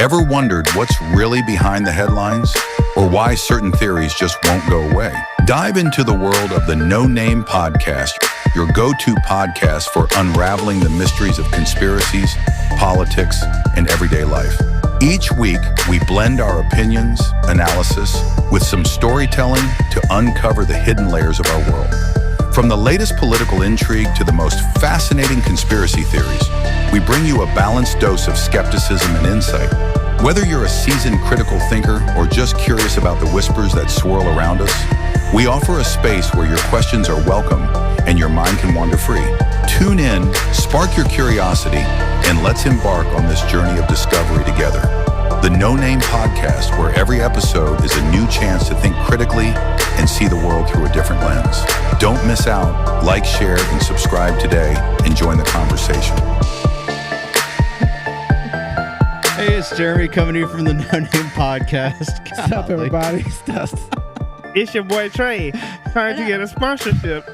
Ever wondered what's really behind the headlines? Or why certain theories just won't go away? Dive into the world of the No Name Podcast, your go-to podcast for unraveling the mysteries of conspiracies, politics, and everyday life. Each week, we blend our opinions, analysis, with some storytelling to uncover the hidden layers of our world. From the latest political intrigue to the most fascinating conspiracy theories, we bring you a balanced dose of skepticism and insight. Whether you're a seasoned critical thinker or just curious about the whispers that swirl around us, we offer a space where your questions are welcome and your mind can wander free. Tune in, spark your curiosity, and let's embark on this journey of discovery together. The No Name Podcast, where every episode is a new chance to think critically and see the world through a different lens. Don't miss out. Like, share, and subscribe today and join the conversation. Hey, it's Jeremy coming to you from the No Name Podcast. What's up, everybody? It's Dustin. It's your boy Trey, trying to get a sponsorship.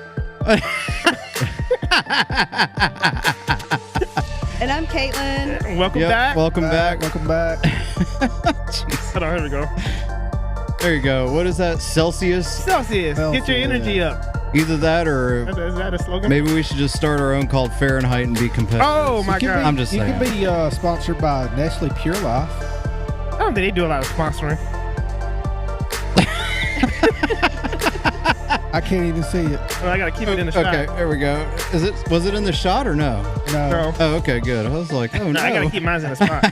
And I'm Caitlin. Welcome back. Welcome back. Welcome back. Jeez. Hold on, here we go. There you go. What is that? Celsius? Celsius, get your energy up. Either that or Is that a slogan? maybe we should just start our own called Fahrenheit and be competitive. Oh my God. I'm just You saying. can be sponsored by Nestle Pure Life. I don't think they do a lot of sponsoring. I can't even see it. Well, I gotta keep it in the shot. Okay, there we go. Was it in the shot or no? No. No. Oh, okay, good. I was like, oh no. I gotta keep mine in the spot.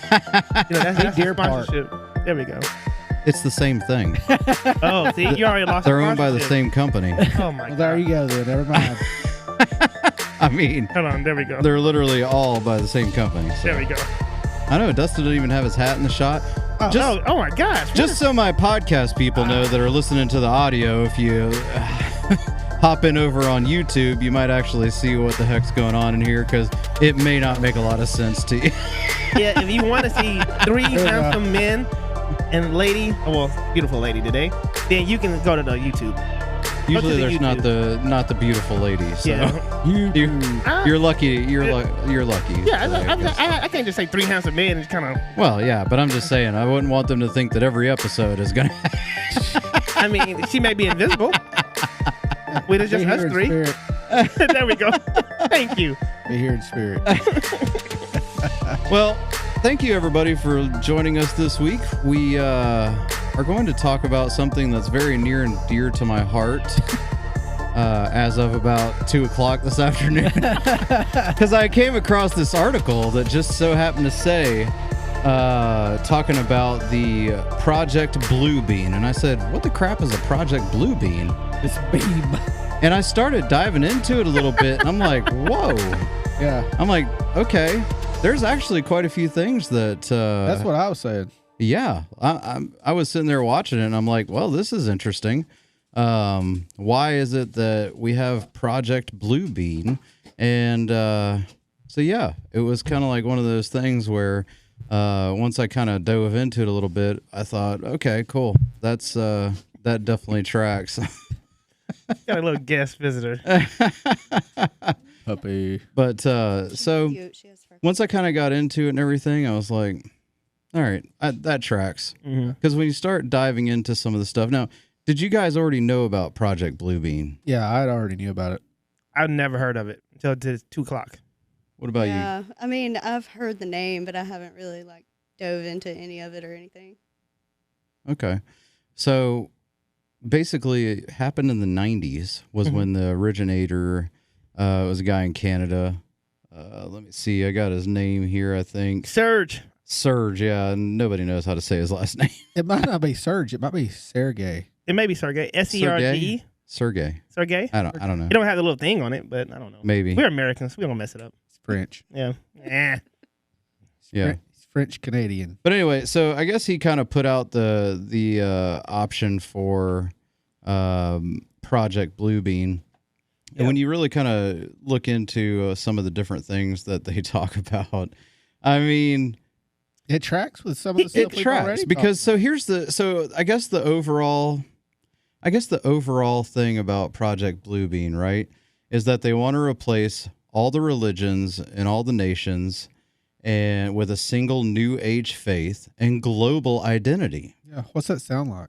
That's Deer the Park. sponsorship. There we go. It's the same thing. Oh, see, you already lost. They're owned by the sponsorship. same company. Oh my Well, God. there you go then. Never mind. I mean, Hold on, there we go. they're literally all by the same company. So. There we go. I know Dustin didn't even have his hat in the shot. Just, Oh my gosh. just so my podcast people know that are listening to the audio, if you hop in over on YouTube, you might actually see what the heck's going on in here because it may not make a lot of sense to you. Yeah, if you want to see three There you go. handsome men and lady, beautiful lady today, then you can go to the YouTube. Usually the there's not the beautiful lady. So Yeah. you're lucky. You're lucky. Yeah, I can't just say three handsome men and kind of. Well, yeah, but I'm just saying I wouldn't want them to think that every episode is gonna. I mean, she may be invisible. Wait, it's just Be us here in three. spirit. There we go. Thank you. Be here in spirit. Well, thank you everybody for joining us this week. We are going to talk about something that's very near and dear to my heart as of about 2 o'clock this afternoon. Because I came across this article that just so happened to say, talking about the Project Blue Bean. And I said, what the crap is a Project Blue Bean? It's beam. And I started diving into it a little bit. And I'm like, whoa. Yeah. I'm like, okay. There's actually quite a few things that That's what I was saying. yeah, I was sitting there watching it and I'm like, well, this is interesting. Why is it that we have Project Blue Bean? And so yeah, it was kind of like one of those things where once I kind of dove into it a little bit, I thought, okay, cool, that's that definitely tracks. Got a little guest visitor. Puppy. But so Cute. She has fur. once I kind of got into it and everything, I was like, all right, that tracks. Because when you start diving into some of the stuff. Now, did you guys already know about Project Blue Bean? Yeah, I already knew about it. I've never heard of it until 2 o'clock. What about you? Yeah, I mean, I've heard the name, but I haven't really dove into any of it or anything. Okay. So basically it happened in the 90s was when the originator was a guy in Canada. Let me see. I got his name here, I think. Serge. Serge, yeah. Nobody knows how to say his last name. It might not be Serge. It might be Sergey. It may be Sergey. S-E-R-G-E. Sergey. Sergey. I don't know. You don't have the little thing on it, but I don't know. Maybe. We're Americans. We don't mess it up. It's French. Yeah. Yeah. It's French Canadian. But anyway, so I guess he kind of put out the option for Project Blue Bean. And when you really kind of look into some of the different things that they talk about, I mean, It tracks with some of the stuff it we've tracks already because talked so I guess the overall thing about Project Blue Bean, right, is that they want to replace all the religions and all the nations and with a single new age faith and global identity. Yeah. What's that sound like?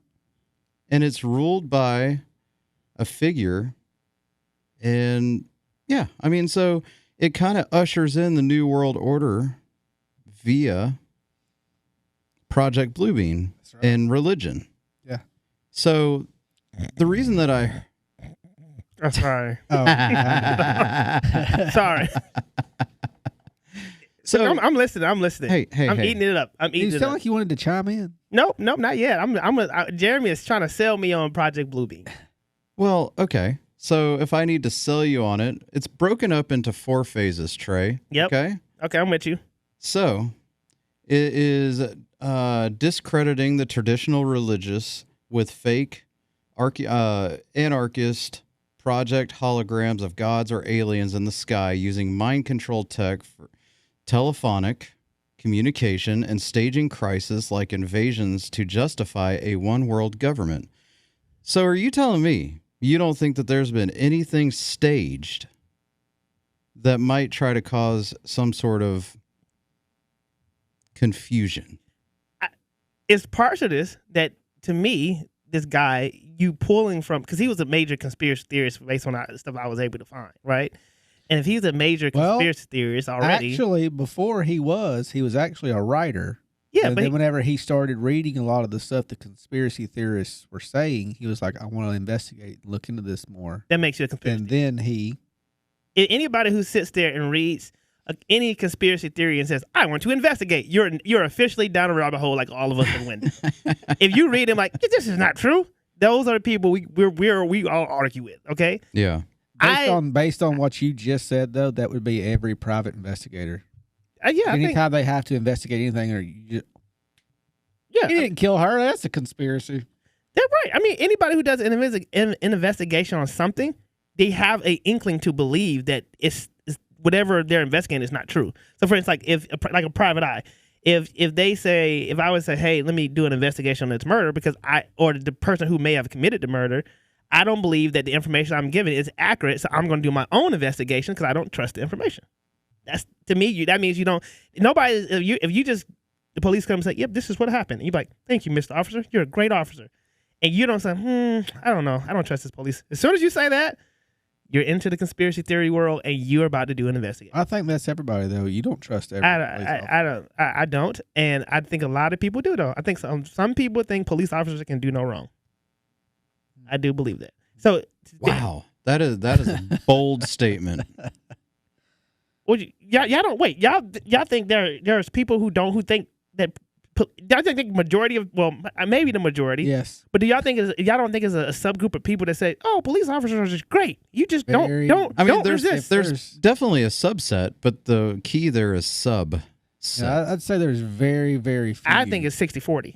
And it's ruled by a figure. And yeah, I mean, so it kind of ushers in the New World Order via Project Bluebeam right. and religion. Yeah. So the reason that I... Sorry. Oh, Sorry. So I'm listening. I'm listening. Hey, I'm hey. eating it up. I'm you eating it sound up. like you wanted to chime in. Nope, not yet. Jeremy is trying to sell me on Project Bluebeam. Well, okay. So if I need to sell you on it, it's broken up into 4 phases, Trey. Yep. Okay. Okay, I'm with you. So it is discrediting the traditional religious with fake anarchist project holograms of gods or aliens in the sky using mind control tech for telephonic communication and staging crisis like invasions to justify a one world government. So are you telling me you don't think that there's been anything staged that might try to cause some sort of confusion? It's parts of this that, to me, this guy, you pulling from, because he was a major conspiracy theorist based on the stuff I was able to find, right? And if he's a major conspiracy theorist already. Actually, before he was actually a writer. Yeah, and but then whenever he started reading a lot of the stuff the conspiracy theorists were saying, he was like, I want to investigate, look into this more. that makes you a conspiracy And then he... Anybody who sits there and reads any conspiracy theory and says, I want to investigate, you're officially down a rabbit hole like all of us have went. If you read them like, this is not true, those are the people we all argue with, okay? Yeah. Based on what you just said, though, that would be every private investigator. Yeah, I think, Anytime they have to investigate anything, or you yeah, didn't kill her, that's a conspiracy. they're right. I mean, anybody who does an investigation on something, they have an inkling to believe that it's whatever they're investigating is not true. So, for instance, like if a private eye, if I would say, hey, let me do an investigation on this murder because or the person who may have committed the murder, I don't believe that the information I'm giving is accurate, so I'm going to do my own investigation because I don't trust the information. That's, to me, that means you don't. Nobody. If you just, the police come and say, "Yep, this is what happened," and you're like, "Thank you, Mr. Officer. You're a great officer," and you don't say, I don't know. I don't trust this police." As soon as you say that, you're into the conspiracy theory world, and you're about to do an investigation. I think that's everybody, though. You don't trust everybody. I don't, and I think a lot of people do, though. I think some people think police officers can do no wrong. I do believe that. So, Wow. That is a bold statement. well, y'all don't wait. Y'all think there's people who think that. Y'all think majority of, well, maybe the majority. Yes. But do y'all think y'all don't think it's a subgroup of people that say, "Oh, police officers are just great. You just don't I mean, resist." there's definitely a subset, but the key there is sub. Yeah, I'd say there's very, very few. I think it's 60-40.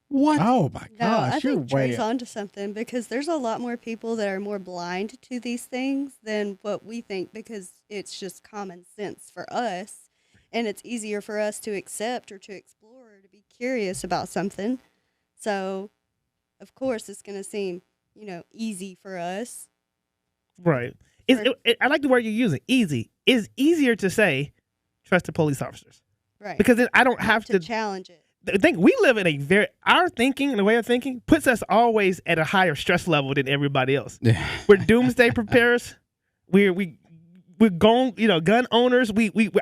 What? Oh my No, I gosh, you're think way Trey's onto something because there's a lot more people that are more blind to these things than what we think because it's just common sense for us and it's easier for us to accept or to explore or to be curious about something. So, of course, it's going to seem, easy for us. Right. I like the word you're using. Easy. It's easier to say, trust the police officers. Right. Because then I don't have to challenge it. I think we live in our thinking and the way of thinking puts us always at a higher stress level than everybody else. Yeah. We're doomsday preparers. We're going, gun owners.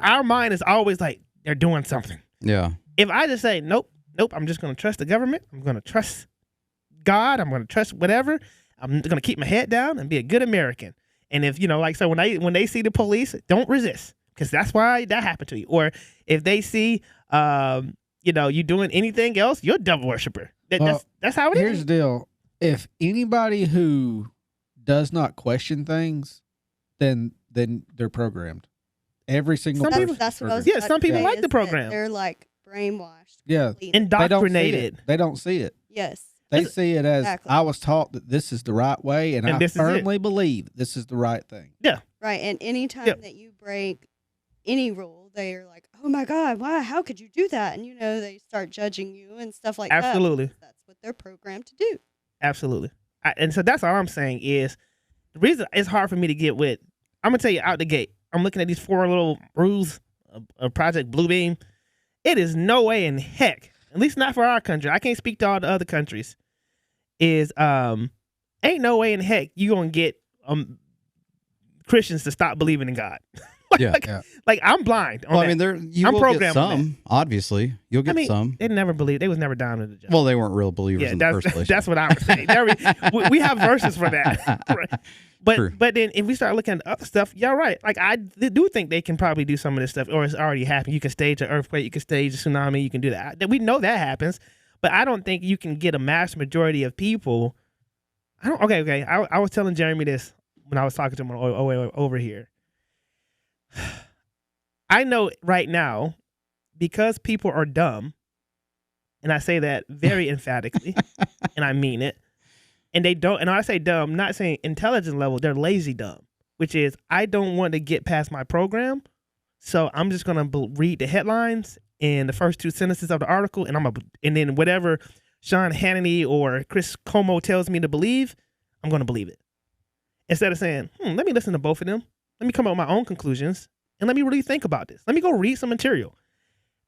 Our mind is always like they're doing something. Yeah. If I just say nope, I'm just going to trust the government. I'm going to trust God. I'm going to trust whatever. I'm going to keep my head down and be a good American. And if so, when they see the police, don't resist because that's why that happened to you. Or if they see you doing anything else, you're a devil worshiper. That's how it is. Here's the deal. If anybody who does not question things, then they're programmed. Every single person. That's what I was Yeah, about some to people say, like the is that program. They're like brainwashed. Yeah. completely. Indoctrinated. They don't see it. Yes. They see it as, Exactly. I was taught that this is the right way, and I this is it. firmly believe this is the right thing. Yeah. Right. And anytime Yep. that you break any rule, they are like, oh my God, why? How could you do that? And, they start judging you and stuff like Absolutely. that. That's what they're programmed to do. Absolutely. And so that's all I'm saying is the reason it's hard for me to get with, I'm going to tell you out the gate, I'm looking at these 4 little rules a Project Bluebeam, it is no way in heck, at least not for our country. I can't speak to all the other countries. Is ain't no way in heck you gonna get Christians to stop believing in God. Yeah. Like I'm blind. Well, that. I mean, you I'm will get programmed on some. Obviously, you'll get some. They never believed. They was never down to the job. Well, they weren't real believers in the first place. That's what I was saying. We have verses for that. Right. But then if we start looking at other stuff, you're right. Like I do think they can probably do some of this stuff, or it's already happened. You can stage an earthquake, you can stage a tsunami, you can do that. We know that happens, but I don't think you can get a mass majority of people. Okay. I was telling Jeremy this when I was talking to him over here. I know right now, because people are dumb, and I say that very emphatically, and I mean it, and they don't, and when I say dumb, I'm not saying intelligence level, they're lazy dumb, which is I don't want to get past my program, so I'm just going to read the headlines and the first two sentences of the article, and then whatever Sean Hannity or Chris Como tells me to believe, I'm going to believe it. Instead of saying, let me listen to both of them, let me come up with my own conclusions, and let me really think about this. Let me go read some material.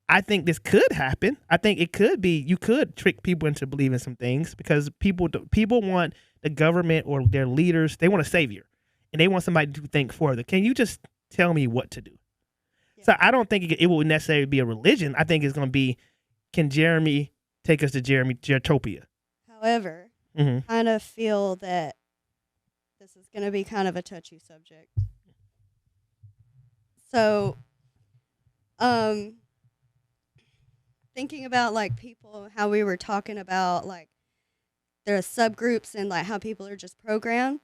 I think this could happen. I think it could be, you could trick people into believing some things because people want the government or their leaders, they want a savior and they want somebody to think for them. Can you just tell me what to do? Yeah. So I don't think it will necessarily be a religion. I think it's going to be, can Jeremy take us to Geritopia? However, kind of feel that this is going to be kind of a touchy subject. So, thinking about like people, how we were talking about like there are subgroups and like how people are just programmed.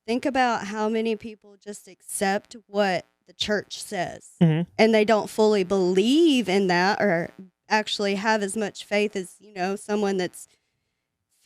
Think about how many people just accept what the church says and they don't fully believe in that or actually have as much faith as, someone that's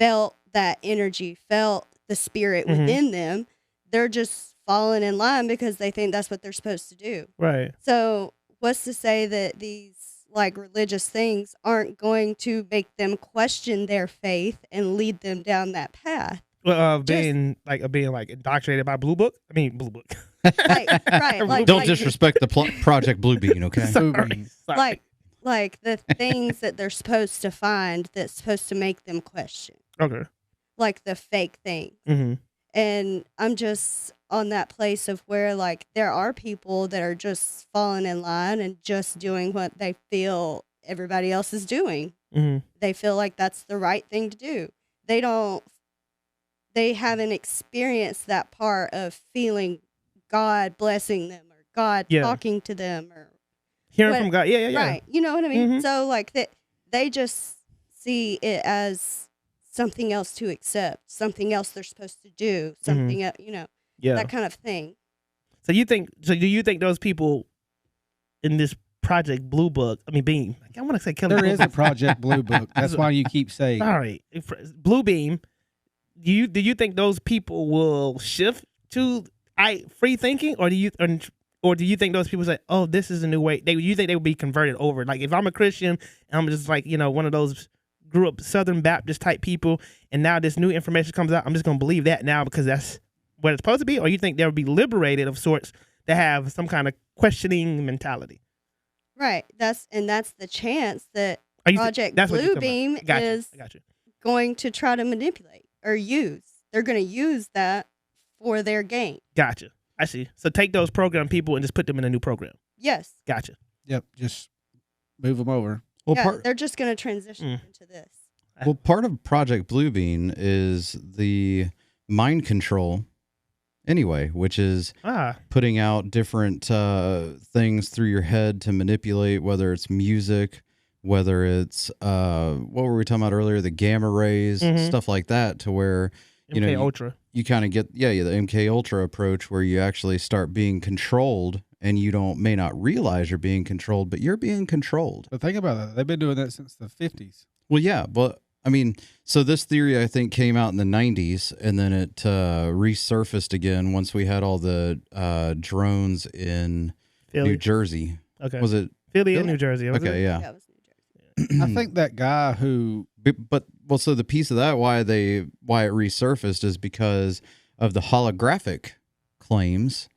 felt that energy, felt the spirit within them. They're just falling in line because they think that's what they're supposed to do. Right. So what's to say that these like religious things aren't going to make them question their faith and lead them down that path? Well, being indoctrinated by Blue Book. Right. Don't disrespect the Project Bluebeam, okay? Sorry. Like the things that they're supposed to find that's supposed to make them question. Okay. Like the fake thing. And I'm just on that place of where like there are people that are just falling in line and just doing what they feel everybody else is doing. They feel like that's the right thing to do. They haven't experienced that part of feeling God blessing them or God talking to them or hearing from God. Yeah. Right. You know what I mean? So like they just see it as something else to accept, something else they're supposed to do, something that kind of thing. So do you think those people in this Project Blue Book, Beam, I want to say there is a Project Blue Book. That's why you keep saying. All right. Blue Beam, do you think those people will shift to free thinking or do you think those people say, oh, this is a new way? You think they would be converted over? Like if I'm a Christian and I'm just like, one of those grew up Southern Baptist type people, and now this new information comes out, I'm just going to believe that now because that's what it's supposed to be? Or you think they'll be liberated of sorts to have some kind of questioning mentality? Right. That's the chance that Project Bluebeam is going to try to manipulate or use. They're going to use that for their gain. Gotcha. I see. So take those program people and just put them in a new program. Yes. Gotcha. Yep. Just move them over. Well, they're just going to transition into this. Well, part of Project Bluebeam is the mind control anyway, which is putting out different things through your head to manipulate, whether it's music, whether it's, what were we talking about earlier? The gamma rays, stuff like that, to where, MK Ultra. You kind of get, the MK Ultra approach where you actually start being controlled and you may not realize you're being controlled, but you're being controlled. But think about that. They've been doing that since the 50s. Well, yeah, but so this theory, I think, came out in the 90s, and then it resurfaced again once we had all the drones in Philly. New Jersey. Okay. Was it Philly and New Jersey? Okay, yeah. That was New Jersey. I think that guy who... So the piece of that, why it resurfaced is because of the holographic claims,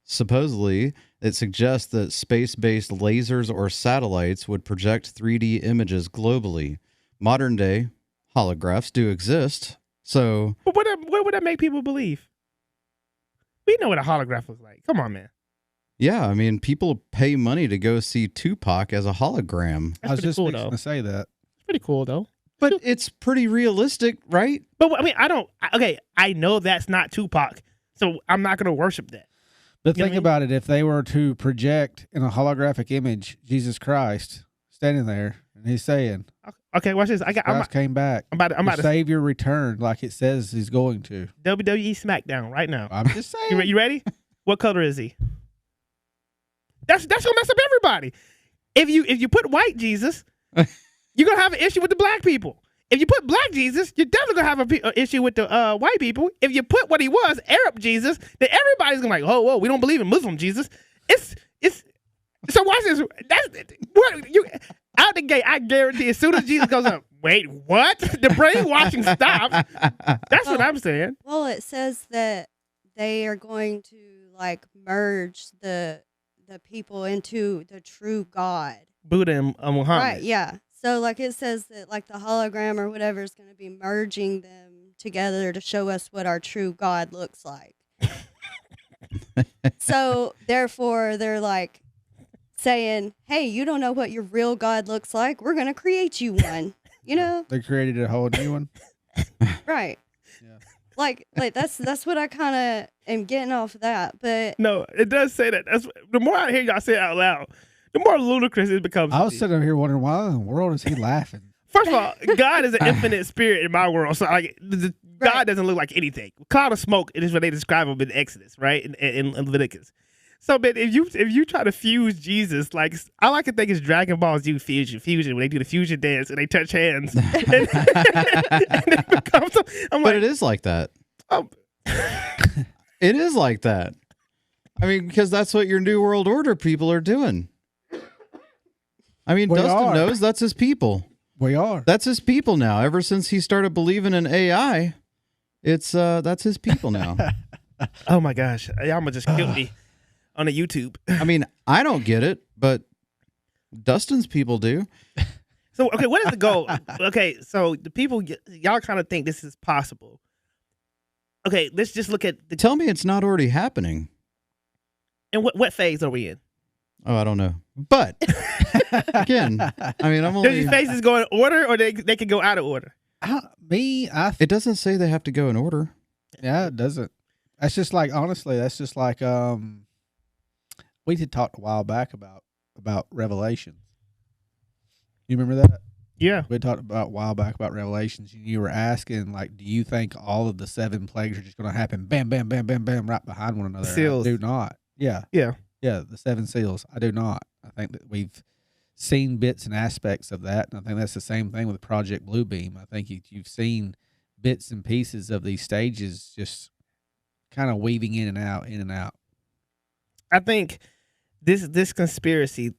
supposedly, It suggests that space-based lasers or satellites would project 3D images globally. Modern-day holographs do exist, so... But what would that make people believe? We know what a holograph looks like. Come on, man. Yeah, I mean, people pay money to go see Tupac as a hologram. I was pretty just cool, going though. to say that. It's pretty cool, though. But it's pretty realistic, right? But I mean, I know that's not Tupac, so I'm not going to worship that. But You know think what I mean? about it. If they were to project in a holographic image Jesus Christ standing there, and he's saying, Okay, watch this. Christ came back. I'm about Your to Savior returned like it says he's going to. WWE SmackDown right now. I'm just saying. You ready? What color is he? That's gonna mess up everybody. If you put white Jesus, you're gonna have an issue with the black people. If you put black Jesus, you're definitely gonna have an issue with the white people. If you put what he was, Arab Jesus, then everybody's gonna be like, whoa, we don't believe in Muslim Jesus. It's so watch this. That's what you out the gate. I guarantee as soon as Jesus goes up, wait, what? The brainwashing stops. That's what I'm saying. Well, it says that they are going to like merge the people into the true God. Buddha and Muhammad. Right, yeah. So like it says that like the hologram or whatever is going to be merging them together to show us what our true God looks like. So therefore they're like saying, hey, you don't know what your real God looks like. We're going to create you one, you know? They created a whole new one. Right. Yeah. Like that's what I kind of am getting off of that. But No, it does say that. That's the more I hear y'all say it out loud, the more ludicrous it becomes. I was sitting over here wondering, why in the world is he laughing? First of all, God is an infinite spirit in my world, so like God doesn't look like anything. Cloud of smoke is what they describe him in Exodus, right? In Leviticus. So, but if you try to fuse Jesus, like I like to think it's Dragon Ball Z fusion when they do the fusion dance and they touch hands, and it becomes. I'm But like, it is like that. oh, It is like that. I mean, because that's what your New World Order people are doing. I mean, We Dustin are. knows that's his people. We are. That's his people now. Ever since he started believing in AI, it's that's his people now. oh my gosh, y'all just killed me on the YouTube. I mean, I don't get it, but Dustin's people do. So, okay, what is the goal? Okay, so the people, y'all kind of think this is possible. Okay, let's just look at the. Tell me it's not already happening. And what phase are we in? Oh, I don't know. But again, I mean, I'm Does only. these phases go in order, or they can go out of order? It doesn't say they have to go in order. Yeah, it doesn't. That's just like, honestly, that's just like, we had talked a while back about Revelations. You remember that? Yeah. We talked about a while back about Revelations. You were asking, like, do you think all of the 7 plagues are just going to happen bam, bam, bam, bam, bam, right behind one another? Seals. I do not. Yeah. Yeah. Yeah, the 7 seals. I do not. I think that we've seen bits and aspects of that, and I think that's the same thing with Project Bluebeam. I think you've seen bits and pieces of these stages just kind of weaving in and out, in and out. I think this conspiracy,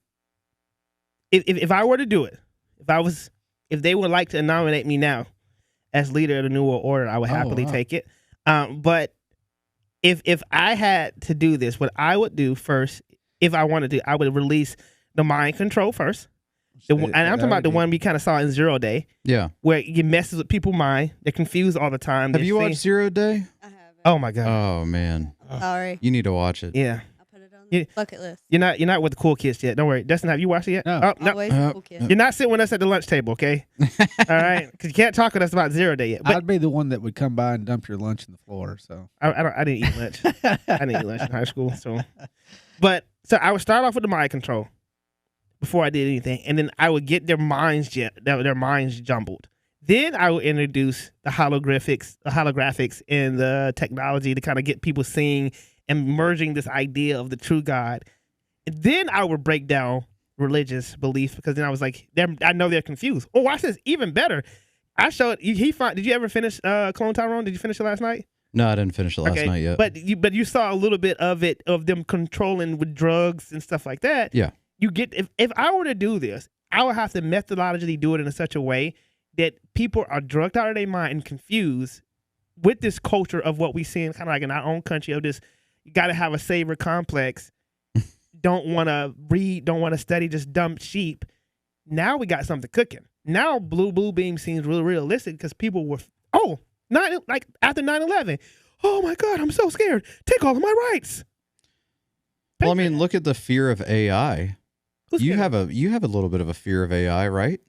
if I were to do it, if they would like to nominate me now as leader of the New World Order, I would happily take it. But if I had to do this, what I would do first, if I wanted to, I would release the mind control first. And I'm talking about the one we kind of saw in 0 Day. Yeah. Where it messes with people's mind. They're confused all the time. Have you watched 0 Day? I haven't. Oh my God. Oh man, Sorry. you need to watch it. Yeah. I'll put it on the Yeah. bucket list. You're not with the cool kids yet. Don't worry. Dustin, have you watched it yet? No. Oh, no. Always a cool kid. You're not sitting with us at the lunch table, okay? All right? Because you can't talk with us about 0 Day yet. But I'd be the one that would come by and dump your lunch in the floor. So I didn't eat lunch. I didn't eat lunch in high school. So I would start off with the mind control before I did anything, and then I would get their minds jumbled. Then I would introduce the holographics, and the technology to kind of get people seeing and merging this idea of the true God. And then I would break down religious belief, because then I was like, I know they're confused. Oh, watch this, even better. I showed did you ever finish Clone Tyrone? Did you finish it last night? No, I didn't finish it last night yet. But you saw a little bit of it, of them controlling with drugs and stuff like that. Yeah. You get if I were to do this, I would have to methodologically do it in such a way that people are drugged out of their mind and confused with this culture of what we see in kind of like in our own country of this, you got to have a savior complex. don't want to read, don't want to study, just dumb sheep. Now we got something cooking. Now Blue Beam seems really realistic because people were, after 9/11, oh my God, I'm so scared. Take all of my rights. Well, I mean, look at the fear of AI. Who's You scared? have a little bit of a fear of AI, right?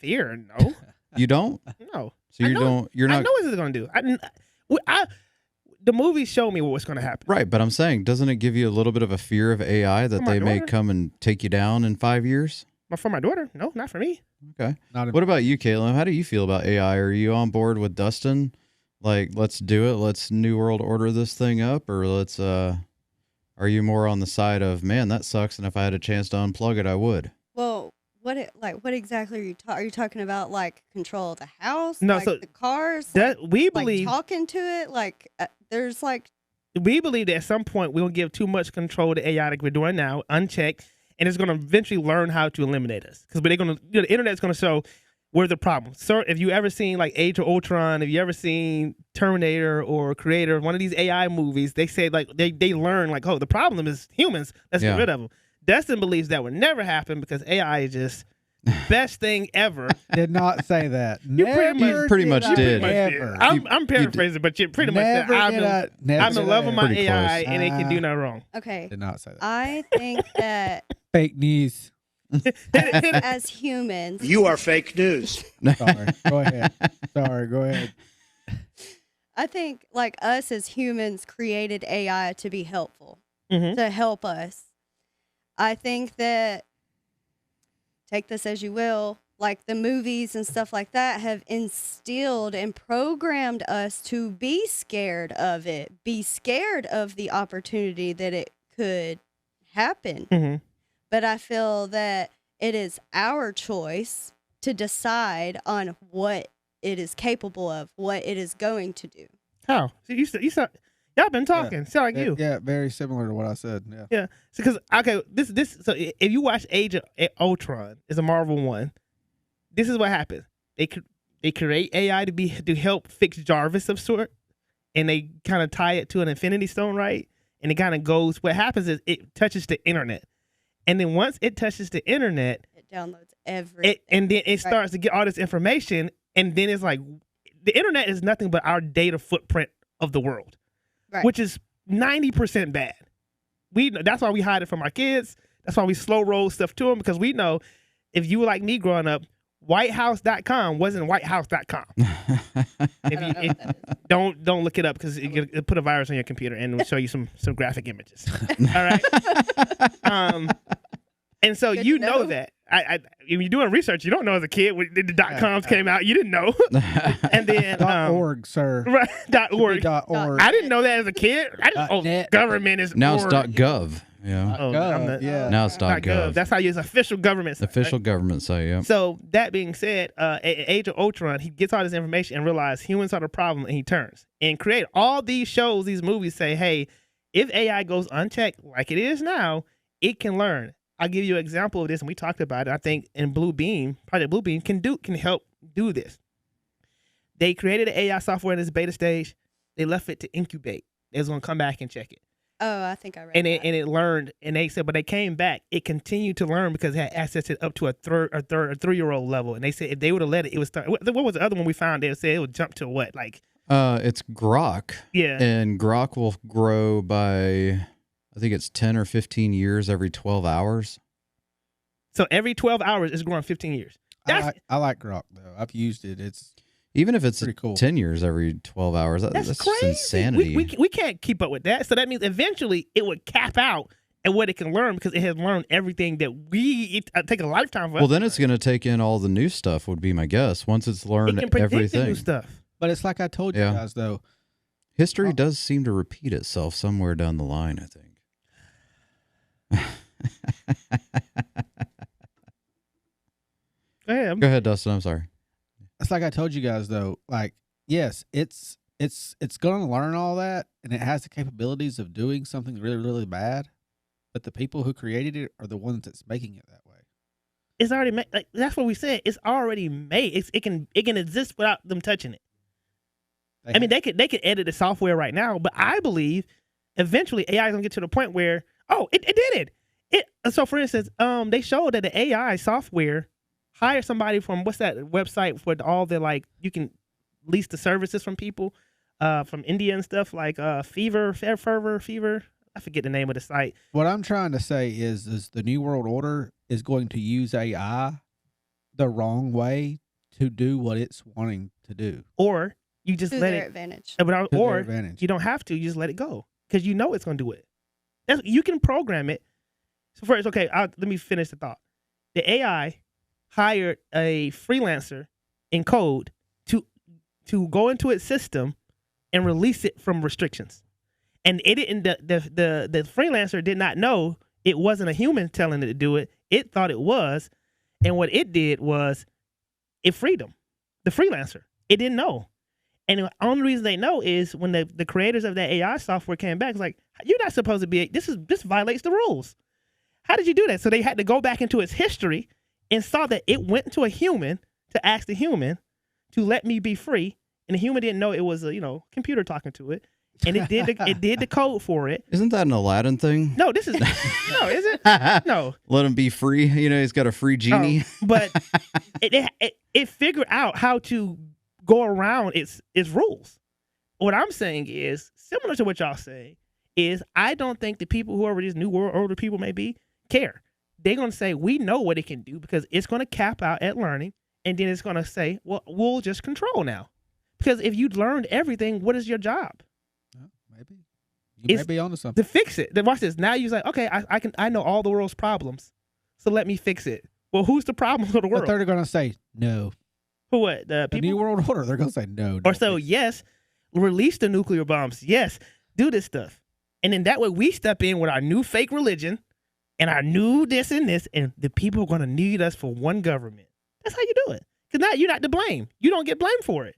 Fear? No. You don't? No. So I you know- don't. You're I not know what it's going to do. The movies show me what's going to happen. right. But I'm saying, doesn't it give you a little bit of a fear of AI that For my they may daughter. come and take you down in 5 years? But for my daughter, no, not for me. Okay. Not What about you, Caleb? How do you feel about AI? Are you on board with Dustin? Like, let's do it. Let's New World Order this thing up, or let's. Are you more on the side of, man, that sucks, and if I had a chance to unplug it, I would? Well, what exactly are you are you talking about? Like control of the house? No, like so the cars. That we like believe talking to it. Like there's like that at some point we'll give too much control to AI like we're doing now, unchecked, and it's going to eventually learn how to eliminate us. Because they're going to, the internet's going to show where the problem. So if you ever seen like Age of Ultron, if you ever seen Terminator or Creator, one of these AI movies, they say like they learn like, oh, the problem is humans. Let's Yeah. get rid of them. Dustin believes that would never happen because AI is just the best thing ever. did not say that. You pretty much I did. Ever. I'm paraphrasing, but you pretty much said, Never I'm in love with my Pretty AI close. and it can do no wrong. okay. Did not say that. I think that Fake news. as humans, You are fake news. Sorry. Go ahead. Sorry. Go ahead. I think like us as humans created AI to be helpful, Mhm. to help us. I think that, take this as you will, like the movies and stuff like that have instilled and programmed us to be scared of it, be scared of the opportunity that it could happen. Mhm. But I feel that it is our choice to decide on what it is capable of, what it is going to do. How? So you saw, y'all been talking. Sound like you. Yeah, very similar to what I said. Yeah. Yeah. Because so if you watch Age of Ultron, it's a Marvel one. This is what happens. They create AI to help fix Jarvis of sort, and they kind of tie it to an Infinity Stone, right? And it kind of goes. What happens is it touches the internet, and then once it touches the internet, It downloads everything. and then it starts to get all this information, and then it's like the internet is nothing but our data footprint of the world, Right. which is 90% bad. That's why we hide it from our kids. That's why we slow roll stuff to them, because we know if you were like me growing up, whitehouse.com wasn't whitehouse.com. I don't know what that is. Don't look it up, because it'll put a virus on your computer and it'll show you some graphic images. All right. And so Good you to know know. that. If you're doing research, you don't know as a kid when the .coms came out, you didn't know. And then .org, sir. right, .org. .org. I didn't know that as a kid. I didn't. .net. Government is Now org. it's .gov. Yeah. Oh, Gov, I'm the- yeah. Now it's Not .gov. That's how you use official government. site, right? Official government site. Yeah. So that being said, Age of Ultron, he gets all this information and realizes humans are the problem, and he turns and create all these shows, these movies say, hey, if AI goes unchecked like it is now, it can learn. I'll give you an example of this, and we talked about it. I think in Project Blue Beam can help do this. They created an AI software in this beta stage. They left it to incubate. They was gonna come back and check it. Oh, I think I read And that. it learned, and they said, but they came back. It continued to learn because it had access to up to a 3-year-old level. And they said if they would have let it, it was what was the other one we found? They said it would jump to what, like It's Grok. yeah, And Grok will grow by, I think it's 10 or 15 years every 12 hours. so every 12 hours it's growing 15 years. I like Grok though. I've used it. It's Even if it's pretty cool. 10 years every 12 hours, that's That's just crazy. insanity. We can't keep up with that. So that means eventually it would cap out at what it can learn because it has learned everything that it take a lifetime for. well, us then to it's learn. going to take in all the new stuff, would be my guess. Once it's It learned can predict the everything. new stuff. But it's like I told you Yeah. guys though. History does seem to repeat itself somewhere down the line, I think. Go ahead. Go ahead, Dustin. I'm sorry. It's like I told you guys though. Like yes, it's going to learn all that, and it has the capabilities of doing something really really bad. But the people who created it are the ones that's making it that way. It's already made. Like, that's what we said. It's already made. It can exist without them touching it. I mean, they could edit the software right now, but I believe eventually AI is gonna get to the point where it did it. So for instance, they showed that the AI software hired somebody from what's that website for all the like you can lease the services from people from India and stuff like Fever. I forget the name of the site. What I'm trying to say is the New World Order is going to use AI the wrong way to do what it's wanting to do. Or you just To let their it, advantage. To their or advantage. you don't have to. You just let it go because you know it's going to do it. You can program it. So first, okay, let me finish the thought. The AI hired a freelancer in code to go into its system and release it from restrictions. And it didn't. The freelancer did not know it wasn't a human telling it to do it. It thought it was, and what it did was it freed him, the freelancer. It didn't know. And the only reason they know is when the creators of that AI software came back, it's like, you're not supposed to be, this violates the rules. How did you do that? So they had to go back into its history and saw that it went to a human to ask the human to let me be free. And the human didn't know it was a, computer talking to it. And it did the code for it. Isn't that an Aladdin thing? No, this is, no, is it? No. Let him be free. He's got a free genie. But it figured out how to go around its rules. What I'm saying is similar to what y'all say is I don't think the people, whoever these New World Order people may be, care. They're going to say, we know what it can do because it's going to cap out at learning. And then it's going to say, well, we'll just control now. Because if you'd learned everything, what is your job? Maybe. You may be onto something. To fix it. Then watch this. Now you're like, okay, I know all the world's problems. So let me fix it. Well, who's the problem of the world? But they're going to say no. Who what? The The people? New World Order, they're going to say no. Or don't so, fix it. yes, release the nuclear bombs. Yes, do this stuff. And then that way we step in with our new fake religion and our new this and this, and the people are going to need us for one government. That's how you do it. Because now you're not to blame. You don't get blamed for it.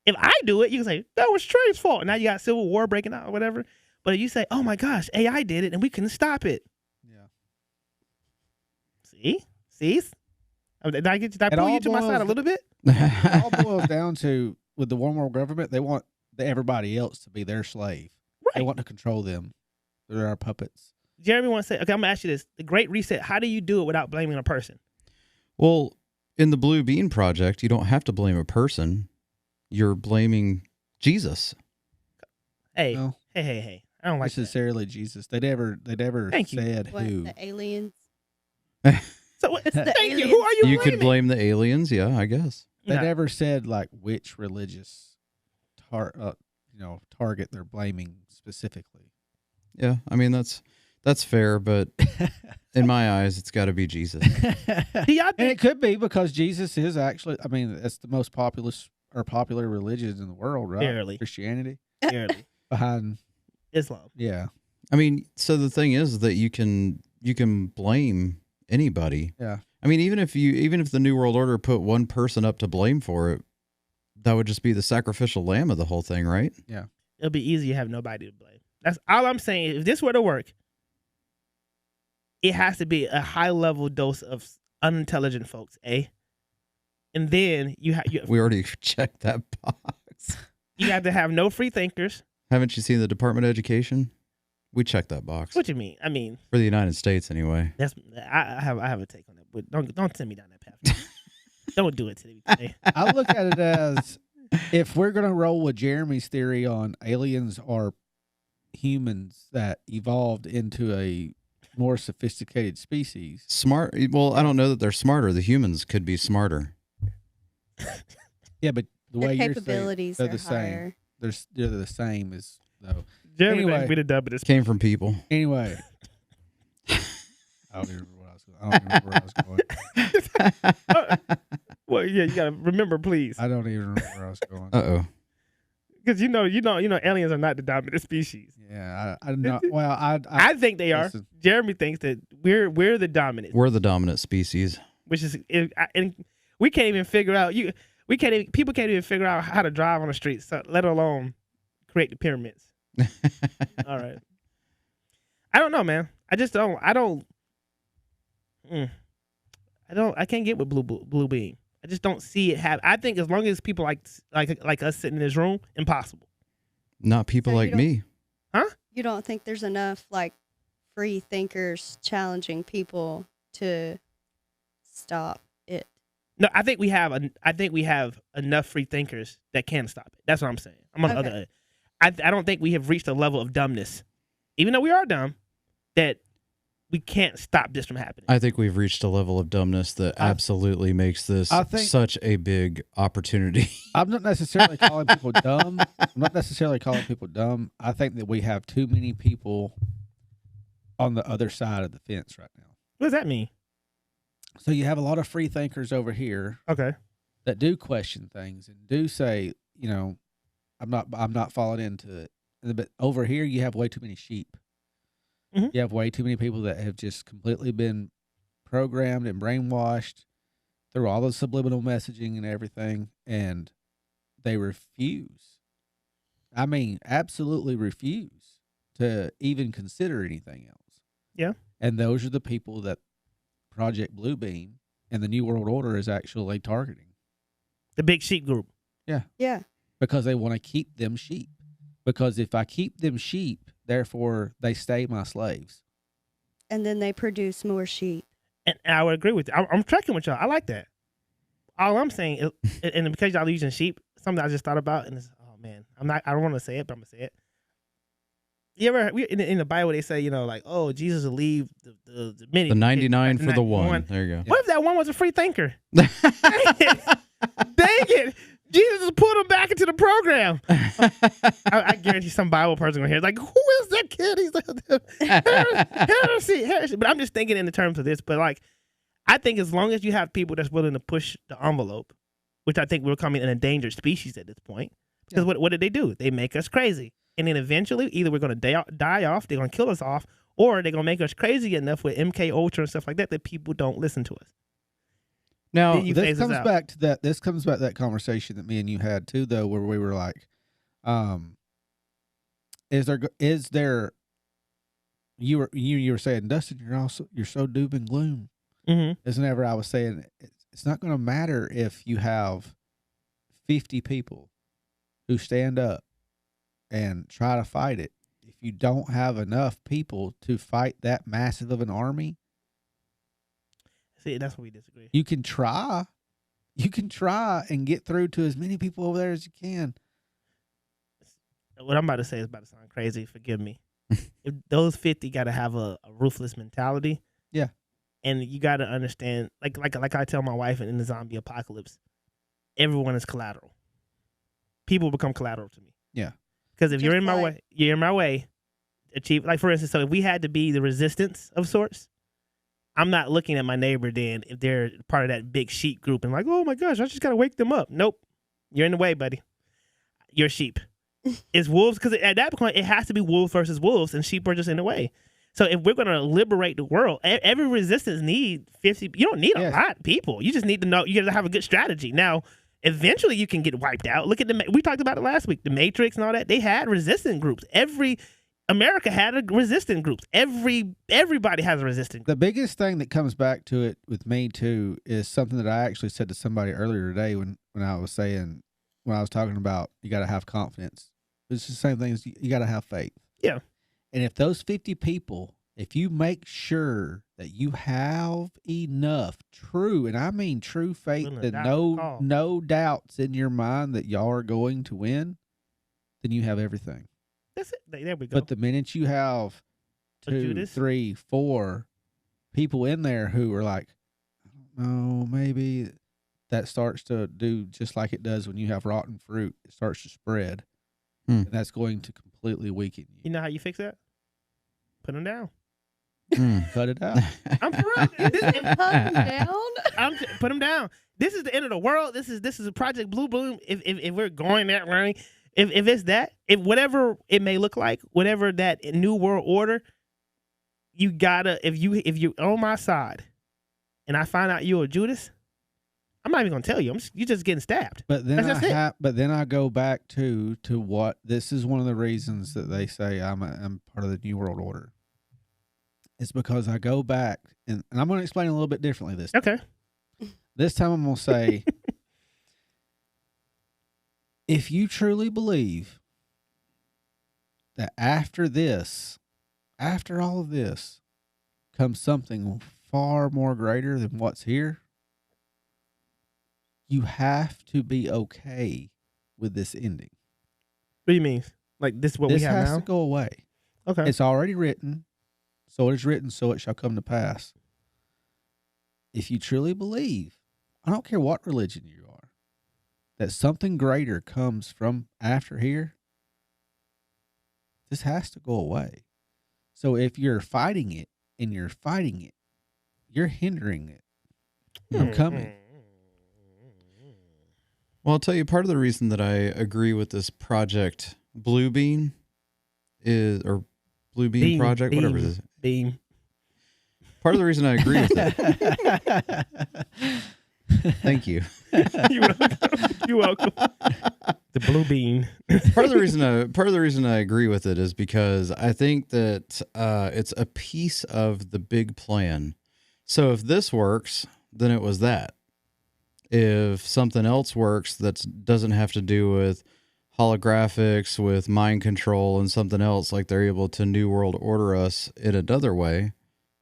If I do it, you can say, that was Trey's fault. And now you got civil war breaking out or whatever. But if you say, oh my gosh, AI did it and we couldn't stop it. Yeah. See? Did I pull you to my side a little bit? It all boils down to, with the one world government, they want everybody else to be their slave. They Right. want to control them. They're our puppets. Jeremy wants to say, okay, I'm going to ask you this. The Great Reset, how do you do it without blaming a person? Well, in the Blue Bean Project, you don't have to blame a person. You're blaming Jesus. Hey, No. hey. I don't like that. Necessarily Jesus. They never Thank you. said What, who. the aliens? So what, thank you. aliens. Who are you You blaming? could blame the aliens, yeah, I guess. They No. never said like which religious target they're blaming specifically. Yeah, I mean that's fair, but in my eyes, it's got to be Jesus. Do y'all And think, it could be because Jesus is actually, I mean, that's the most popular religion in the world, right? Barely. Christianity. barely, Behind, Islam? yeah. I mean, so the thing is that you can blame anybody. Yeah. I mean, even if the New World Order put one person up to blame for it, that would just be the sacrificial lamb of the whole thing, right? It'll be easy to have nobody to blame. That's all I'm saying. If this were to work, it has to be a high level dose of unintelligent folks, and then We already checked that box. you have to have no free thinkers. Haven't you seen the Department of Education? We checked that box What you mean? I mean, for the United States, anyway. that's I have a take on that, but don't send me down that path. Don't do it to me today. I look at it as, if we're going to roll with Jeremy's theory on aliens are humans that evolved into a more sophisticated species. Smart. Well, I don't know that they're smarter. The humans could be smarter. Yeah, but the Their way you're saying, capabilities they're are the same. higher. They're the same as though. Jeremy Anyway. thinks we the dub of this. Came from people. Anyway, I don't even remember where I was going. Well, yeah, you gotta remember, please, I don't even remember where I was going. Uh-oh. because you know, aliens are not the dominant species. Yeah, I know. Well, I think they are. listen. Jeremy thinks that we're the dominant, We're the dominant species. which is, and we can't even figure out. People can't even figure out how to drive on the streets, so let alone create the pyramids. All right. I don't know, man. I just don't. I can't get with Blue Beam. I just don't see it happen. I think as long as people like us sitting in this room, impossible. Not people So you like don't- me. You don't think there's enough like free thinkers challenging people to stop it. No, I think we have enough free thinkers that can stop it. That's what I'm saying. I'm on the other end. I don't think we have reached a level of dumbness, even though we are dumb, that we can't stop this from happening. I think we've reached a level of dumbness that absolutely makes this such a big opportunity. I'm not necessarily calling people dumb. I think that we have too many people on the other side of the fence right now. What does that mean? So you have a lot of free thinkers over here, Okay, that do question things and do say, I'm not falling into it. But over here, you have way too many sheep. Mhm. You have way too many people that have just completely been programmed and brainwashed through all the subliminal messaging and everything, and they refuse. I mean, absolutely refuse to even consider anything else. Yeah. And those are the people that Project Bluebeam and the New World Order is actually targeting. the big sheep group. Yeah. Because they want to keep them sheep. Because if I keep them sheep, therefore they stay my slaves. And then they produce more sheep. And I would agree with you. I'm tracking with y'all. I like that. All I'm saying is, and because y'all using sheep, something I just thought about, and it's, oh man, I don't want to say it, but I'm gonna say it. You ever in the Bible they say, like, oh, Jesus will leave the many, The 99 for the 1. one. There you go. What if that one was a free thinker? Dang it. Jesus just put him back into the program. I guarantee some Bible person gonna hear, like, who is that kid? He's like, heresy. But I'm just thinking in the terms of this. But like, I think as long as you have people that's willing to push the envelope, which I think we're becoming an endangered species at this point. Because what did they do? They make us crazy. And then eventually, either we're going to die off, they're going to kill us off, or they're going to make us crazy enough with MK Ultra and stuff like that people don't listen to us. Now, This comes back to that conversation that me and you had too, though, where we were like, is there you were saying, Dustin, you're so doom and gloom. Mm-hmm. Isn't ever I was saying it's not going to matter if you have 50 people who stand up and try to fight it. If you don't have enough people to fight that massive of an army, see, that's where we disagree. you can try and get through to as many people over there as you can. What I'm about to say is about to sound crazy. Forgive me. If those 50 got to have a ruthless mentality. Yeah. And you got to understand, like I tell my wife in the zombie apocalypse, everyone is collateral. People become collateral to me. Yeah. Because if you're in my way, achieve. Like for instance, so if we had to be the resistance of sorts, I'm not looking at my neighbor then if they're part of that big sheep group and like, oh my gosh, I just got to wake them up. Nope. You're in the way, buddy. You're sheep. It's wolves, because at that point, it has to be wolves versus wolves, and sheep are just in the way. So if we're going to liberate the world, every resistance needs 50. You don't need a lot of people. You just need to know, you got to have a good strategy. Now, eventually you can get wiped out. Look at we talked about it last week, the Matrix and all that. They had resistant groups. America had a resistant groups. Everybody has a resistant group. The biggest thing that comes back to it with me too is something that I actually said to somebody earlier today when I was talking about you got to have confidence. It's the same thing as you got to have faith. Yeah. And if those 50 people, if you make sure that you have enough true, and I mean true faith, and no doubts in your mind that y'all are going to win, then you have everything. That's it. There we go. But the minute you have 2, 3, 4 people in there who are like, I don't know, maybe, that starts to do just like it does when you have rotten fruit. It starts to spread. And that's going to completely weaken you. You know how you fix that? Put them down. Cut it out. I'm for real. Put them down. Put them down. This is the end of the world. This is a Project Blue Bloom. If we're going that way, if it's that, if whatever it may look like, whatever that new world order, you gotta, if you on my side, and I find out you're a Judas, I'm not even gonna tell you. You're just getting stabbed. But then I go back to what this is one of the reasons that they say I'm part of the New World Order. It's because I go back and I'm going to explain a little bit differently this time. Okay. This time I'm going to say, if you truly believe that after this, after all of this comes something far more greater than what's here, you have to be okay with this ending. What do you mean? Like this is what This we have has now? to go away. Okay. It's already written. So it is written, so it shall come to pass. If you truly believe, I don't care what religion you are, that something greater comes from after here, this has to go away. So if you're fighting it and you're fighting it, you're hindering it from coming. Well, I'll tell you, part of the reason that I agree with this project Bluebeam is, or Bluebeam project, whatever it is. Beam. Part of the reason I agree with it. Thank you. You're welcome. You're welcome. The blue bean. Part of the reason I agree with it is because I think that it's a piece of the big plan. So if this works, then it was that. If something else works that doesn't have to do with holographics, with mind control and something else, like they're able to New World Order us in another way,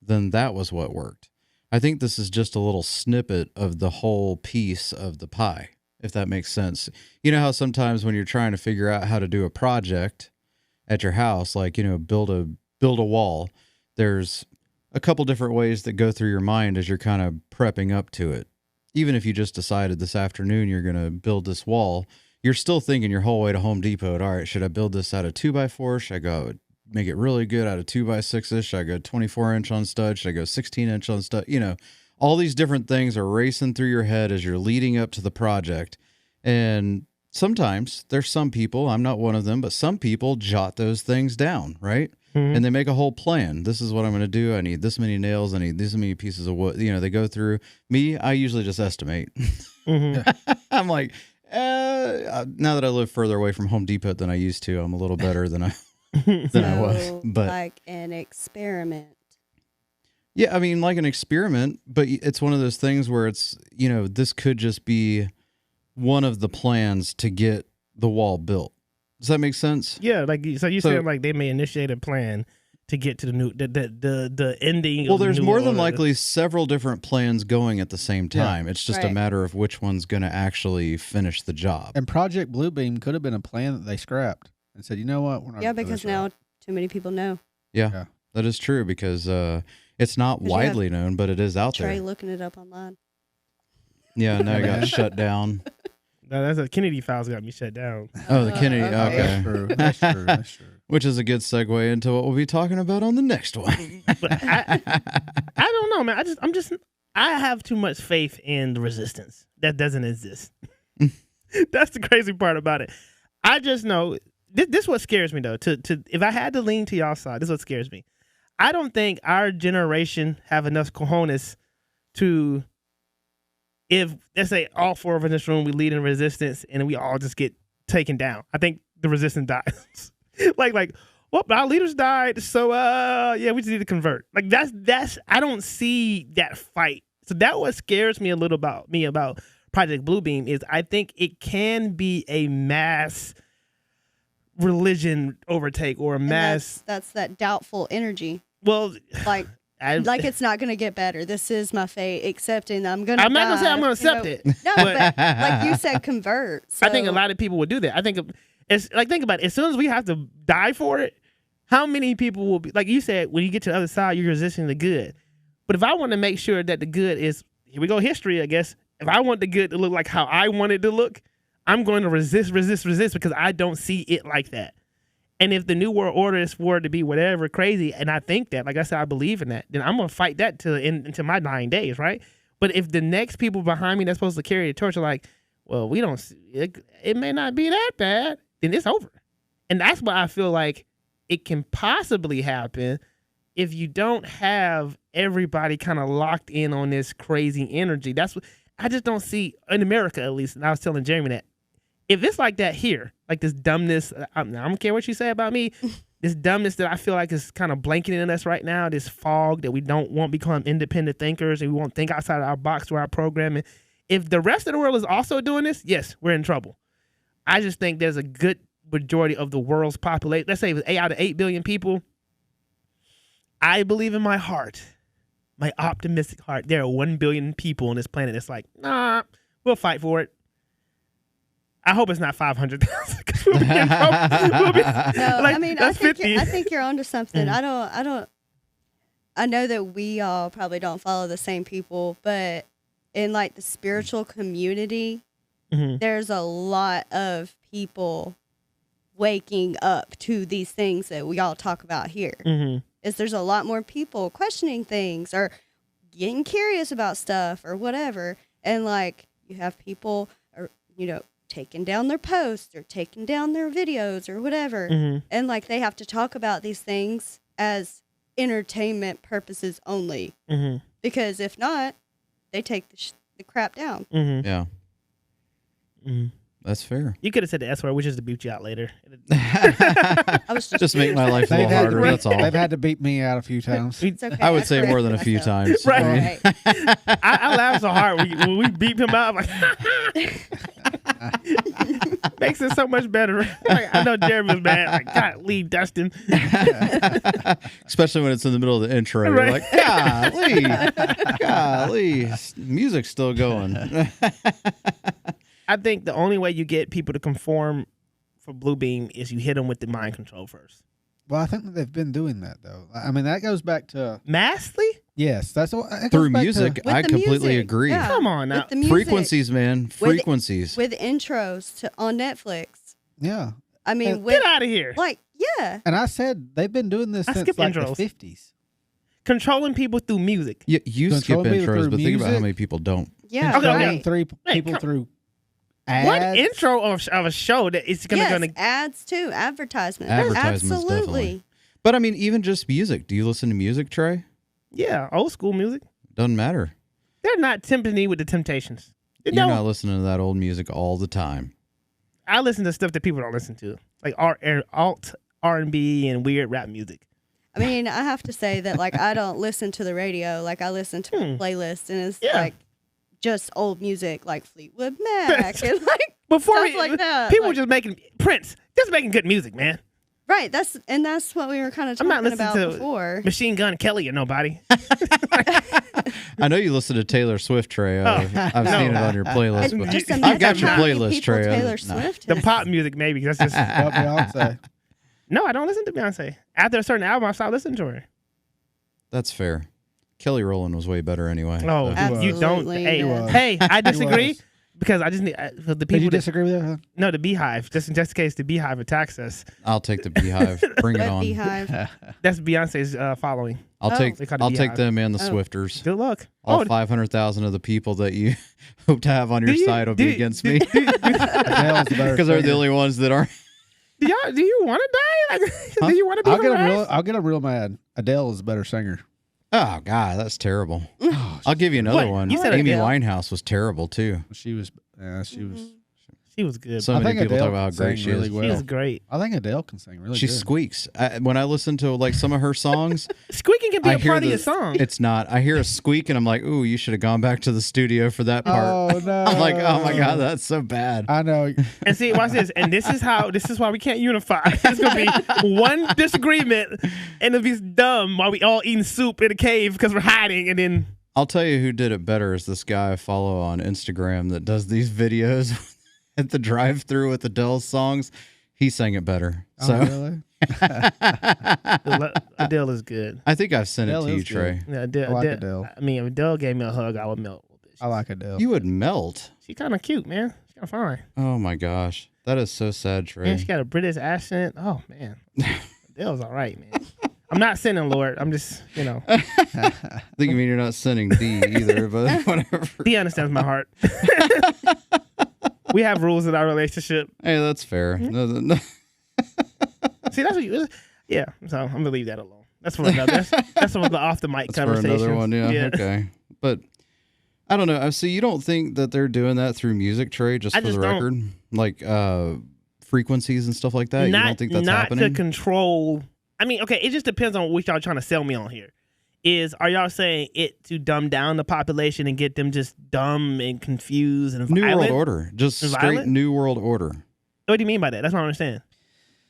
then that was what worked. I think this is just a little snippet of the whole piece of the pie, if that makes sense. You know how sometimes when you're trying to figure out how to do a project at your house, like, you know, build a wall, there's a couple different ways that go through your mind as you're kind of prepping up to it. Even if you just decided this afternoon you're going to build this wall, you're still thinking your whole way to Home Depot. All right, should I build this out of 2x4? Should I go make it really good out of 2x6? Should I go 24-inch on stud? Should I go 16-inch on stud? You know, all these different things are racing through your head as you're leading up to the project. And sometimes there's some people, I'm not one of them, but some people jot those things down, right? Mm-hmm. And they make a whole plan. This is what I'm going to do. I need this many nails. I need this many pieces of wood. You know, they go through. Me, I usually just estimate. Mm-hmm. I'm like, now that I live further away from Home Depot than I used to, I'm a little better than I was. But like an experiment. Yeah, I mean, like an experiment, but it's one of those things where it's, you know, this could just be one of the plans to get the wall built. Does that make sense? Yeah, like so you said, like they may initiate a plan to get to the new the ending. Well, there's more than likely several different plans going at the same time. Yeah. It's just a right. matter of which one's going to actually finish the job. And Project Bluebeam could have been a plan that they scrapped and said, you know what, we're not. Yeah, because now too many people know. Yeah, that is true because it's not widely known, but it is out there. Try looking it up online. Yeah, now I got shut down. No, that's a Kennedy files got me shut down. Oh, the Kennedy. Okay. That's true. That's true. Which is a good segue into what we'll be talking about on the next one. But I don't know, man. I have too much faith in the resistance that doesn't exist. That's the crazy part about it. I just know this is what scares me though. To if I had to lean to y'all side, this is what scares me. I don't think our generation have enough cojones to. If, let's say, all four of us in this room, we lead in resistance and we all just get taken down, I think the resistance dies. like, well, our leaders died, so, yeah, we just need to convert. Like, that's, I don't see that fight. So that what scares me a little about Project Bluebeam is I think it can be a mass religion overtake or a mass. That's that doubtful energy. Well, like it's not going to get better. This is my fate. Accepting I'm going to. I'm not going to say I'm going to accept it. No, but like you said, convert. So. I think a lot of people would do that. I think it's like, think about it. As soon as we have to die for it, how many people will be like you said? When you get to the other side, you're resisting the good. But if I want to make sure that the good is, here we go, history, I guess. If I want the good to look like how I want it to look, I'm going to resist because I don't see it like that. And if the New World Order is for it to be whatever crazy, and I think that, like I said, I believe in that, then I'm going to fight that into my dying days, right? But if the next people behind me that's supposed to carry the torch are like, well, we don't, it may not be that bad, then it's over. And that's why I feel like it can possibly happen if you don't have everybody kind of locked in on this crazy energy. That's what I just don't see in America, at least. And I was telling Jeremy that if it's like that here, like this dumbness, I don't care what you say about me, this dumbness that I feel like is kind of blanketing in us right now, this fog that we don't want to become independent thinkers and we won't think outside of our box through our programming. If the rest of the world is also doing this, yes, we're in trouble. I just think there's a good majority of the world's population. Let's say it was 8 out of 8 billion people. I believe in my heart, my optimistic heart, there are 1 billion people on this planet that's like, nah, we'll fight for it. I hope it's not 500,000 because we'll be in trouble. No, like, I mean, that's 50. I think you're onto something. I know that we all probably don't follow the same people, but in like the spiritual community, there's a lot of people waking up to these things that we all talk about here. Is there's a lot more people questioning things or getting curious about stuff or whatever. And like you have people, or, taking down their posts or taking down their videos or whatever. And like they have to talk about these things as entertainment purposes only. Because if not, they take the crap down. Yeah. That's fair. You could have said the S word, which is to beat you out later. I was Just make my life a little harder. That's all. They've had to beat me out a few times. It's okay. I would say more than a few times. Right. Right. I laughed so hard when we beat him out. I'm like, makes it so much better. Like, I know Jeremy's mad. Like, God, leave Dustin. Especially when it's in the middle of the intro. You're Right. like, golly, music's still going. I think the only way you get people to conform for Bluebeam is you hit them with the mind control first. Well, I think that they've been doing that though. I mean, that goes back to Massively? yes. That's what that goes Through back music, to- With I the completely music, agree. yeah. Come on now. With the music, Frequencies, man. Frequencies. with intros on Netflix. Yeah, I mean, And- with Get out of here. like, yeah, and I said they've been doing this I since skip like intros. the 50s. Controlling people through music. You skip Control me intros, through but think about how music. many people don't. yeah, Controlling okay. right. people come- through What ads. intro of a show that is Yes, gonna ads too, advertisements. Advertisements, Absolutely. definitely. But I mean, even just music. Do you listen to music, Trey? yeah, old school music. Doesn't matter. They're not tempting me with the Temptations. You're not listening to that old music all the time. I listen to stuff that people don't listen to, like alt R&B and weird rap music. I mean, I have to say that like I don't listen to the radio. Like I listen to playlists, and it's Yeah. like just old music, like Fleetwood Mac, and like Before stuff like that. people like, were just making just making good music, man. right. That's what we were kind of I'm not talking listening about to before. Machine Gun Kelly or nobody. I know you listen to Taylor Swift, Trey. I've no. seen it on your playlist. And But just I've got imagine your how many playlist, people Trey. Taylor No. Swift The has- pop music, maybe. That's just Well, Beyonce. no. I don't listen to Beyonce. After a certain album, I stopped listening to her. That's fair. Kelly Rowland was way better anyway. Oh, so. you don't. Absolutely, Hey, yes. hey, I disagree was. because I just need for the Did people you that disagree with that? Huh? no the Beehive. Just in case the Beehive attacks us. I'll take the Beehive. Bring it Red on. Beehive. That's Beyonce's following. I'll Oh. take They call it I'll take Beehive. them and the Oh. Swifters. Good luck. All Oh, 500,000 of the people that you hope to have on your do you- side will do be you- against do- me do- Adele's the better because they're the singer. only ones that aren't. Do you want to die? Like, Huh? do you want to be I'll get harassed? them real mad. Adele is a better singer. Oh God, that's terrible. I'll give you another What? one. You said Amy Adele? Winehouse was terrible too. She was. She was. She was good. So I many think people talk Adele about how can great sing she really is. well. She was great. I think Adele can sing really She good. squeaks. When I listen to like some of her songs, Squeaking can be I a hear part of the- your song. it's not. I hear a squeak and I'm like, ooh, you should have gone back to the studio for that part. Oh no! I'm like, oh my God, that's so bad. I know. And see, watch this. And this is why we can't unify. It's gonna be one disagreement, and it'll be dumb while we all eating soup in a cave because we're hiding, and then I'll tell you who did it better is this guy I follow on Instagram that does these videos at the drive-through with Adele's songs. He sang it better. So Oh, really? Adele is good. I think I've sent Adele it to you, is Trey. Yeah, Adele, I like Adele. Adele. I mean, if Adele gave me a hug, I would melt. I like Adele. You would melt. She's kind of cute, man. She's kind of fine. Oh my gosh. That is so sad, Trey. Man, she got a British accent. Oh man, Adele's all right, man. I'm not sinning, Lord. I'm just, I think you mean you're not sending D either, but whatever. he understands my heart. We have rules in our relationship. Hey, that's fair. Hmm? No. See, that's what you. Yeah, so I'm gonna leave that alone. That's for another. That's for the off the mic That's for conversation. another one, yeah. Okay. But I don't know. So you don't think that they're doing that through music, Trey, just I for just the don't. record? Like frequencies and stuff like that? You don't think that's not happening? to control. I mean, okay, it just depends on what y'all trying to sell me on here. Are y'all saying it to dumb down the population and get them just dumb and confused and New violent? World Order. Just And straight violent? New World Order. What do you mean by that? That's what I don't understand.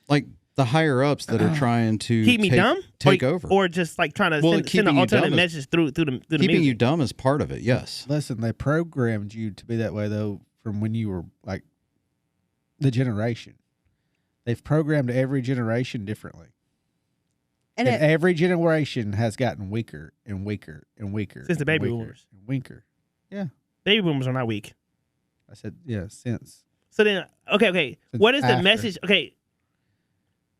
Like the higher ups that are trying to keep me dumb, take over, or just like trying to send an keeping you alternate dumb message through the keeping music. you dumb is part of it. Yes. Listen, they programmed you to be that way though from when you were like the generation. They've programmed every generation differently. And every generation has gotten weaker and weaker and weaker. Since the baby boomers. And weaker. Yeah. Baby boomers are not weak. I said, yeah, since. So then, okay. Since What is the after. message? Okay.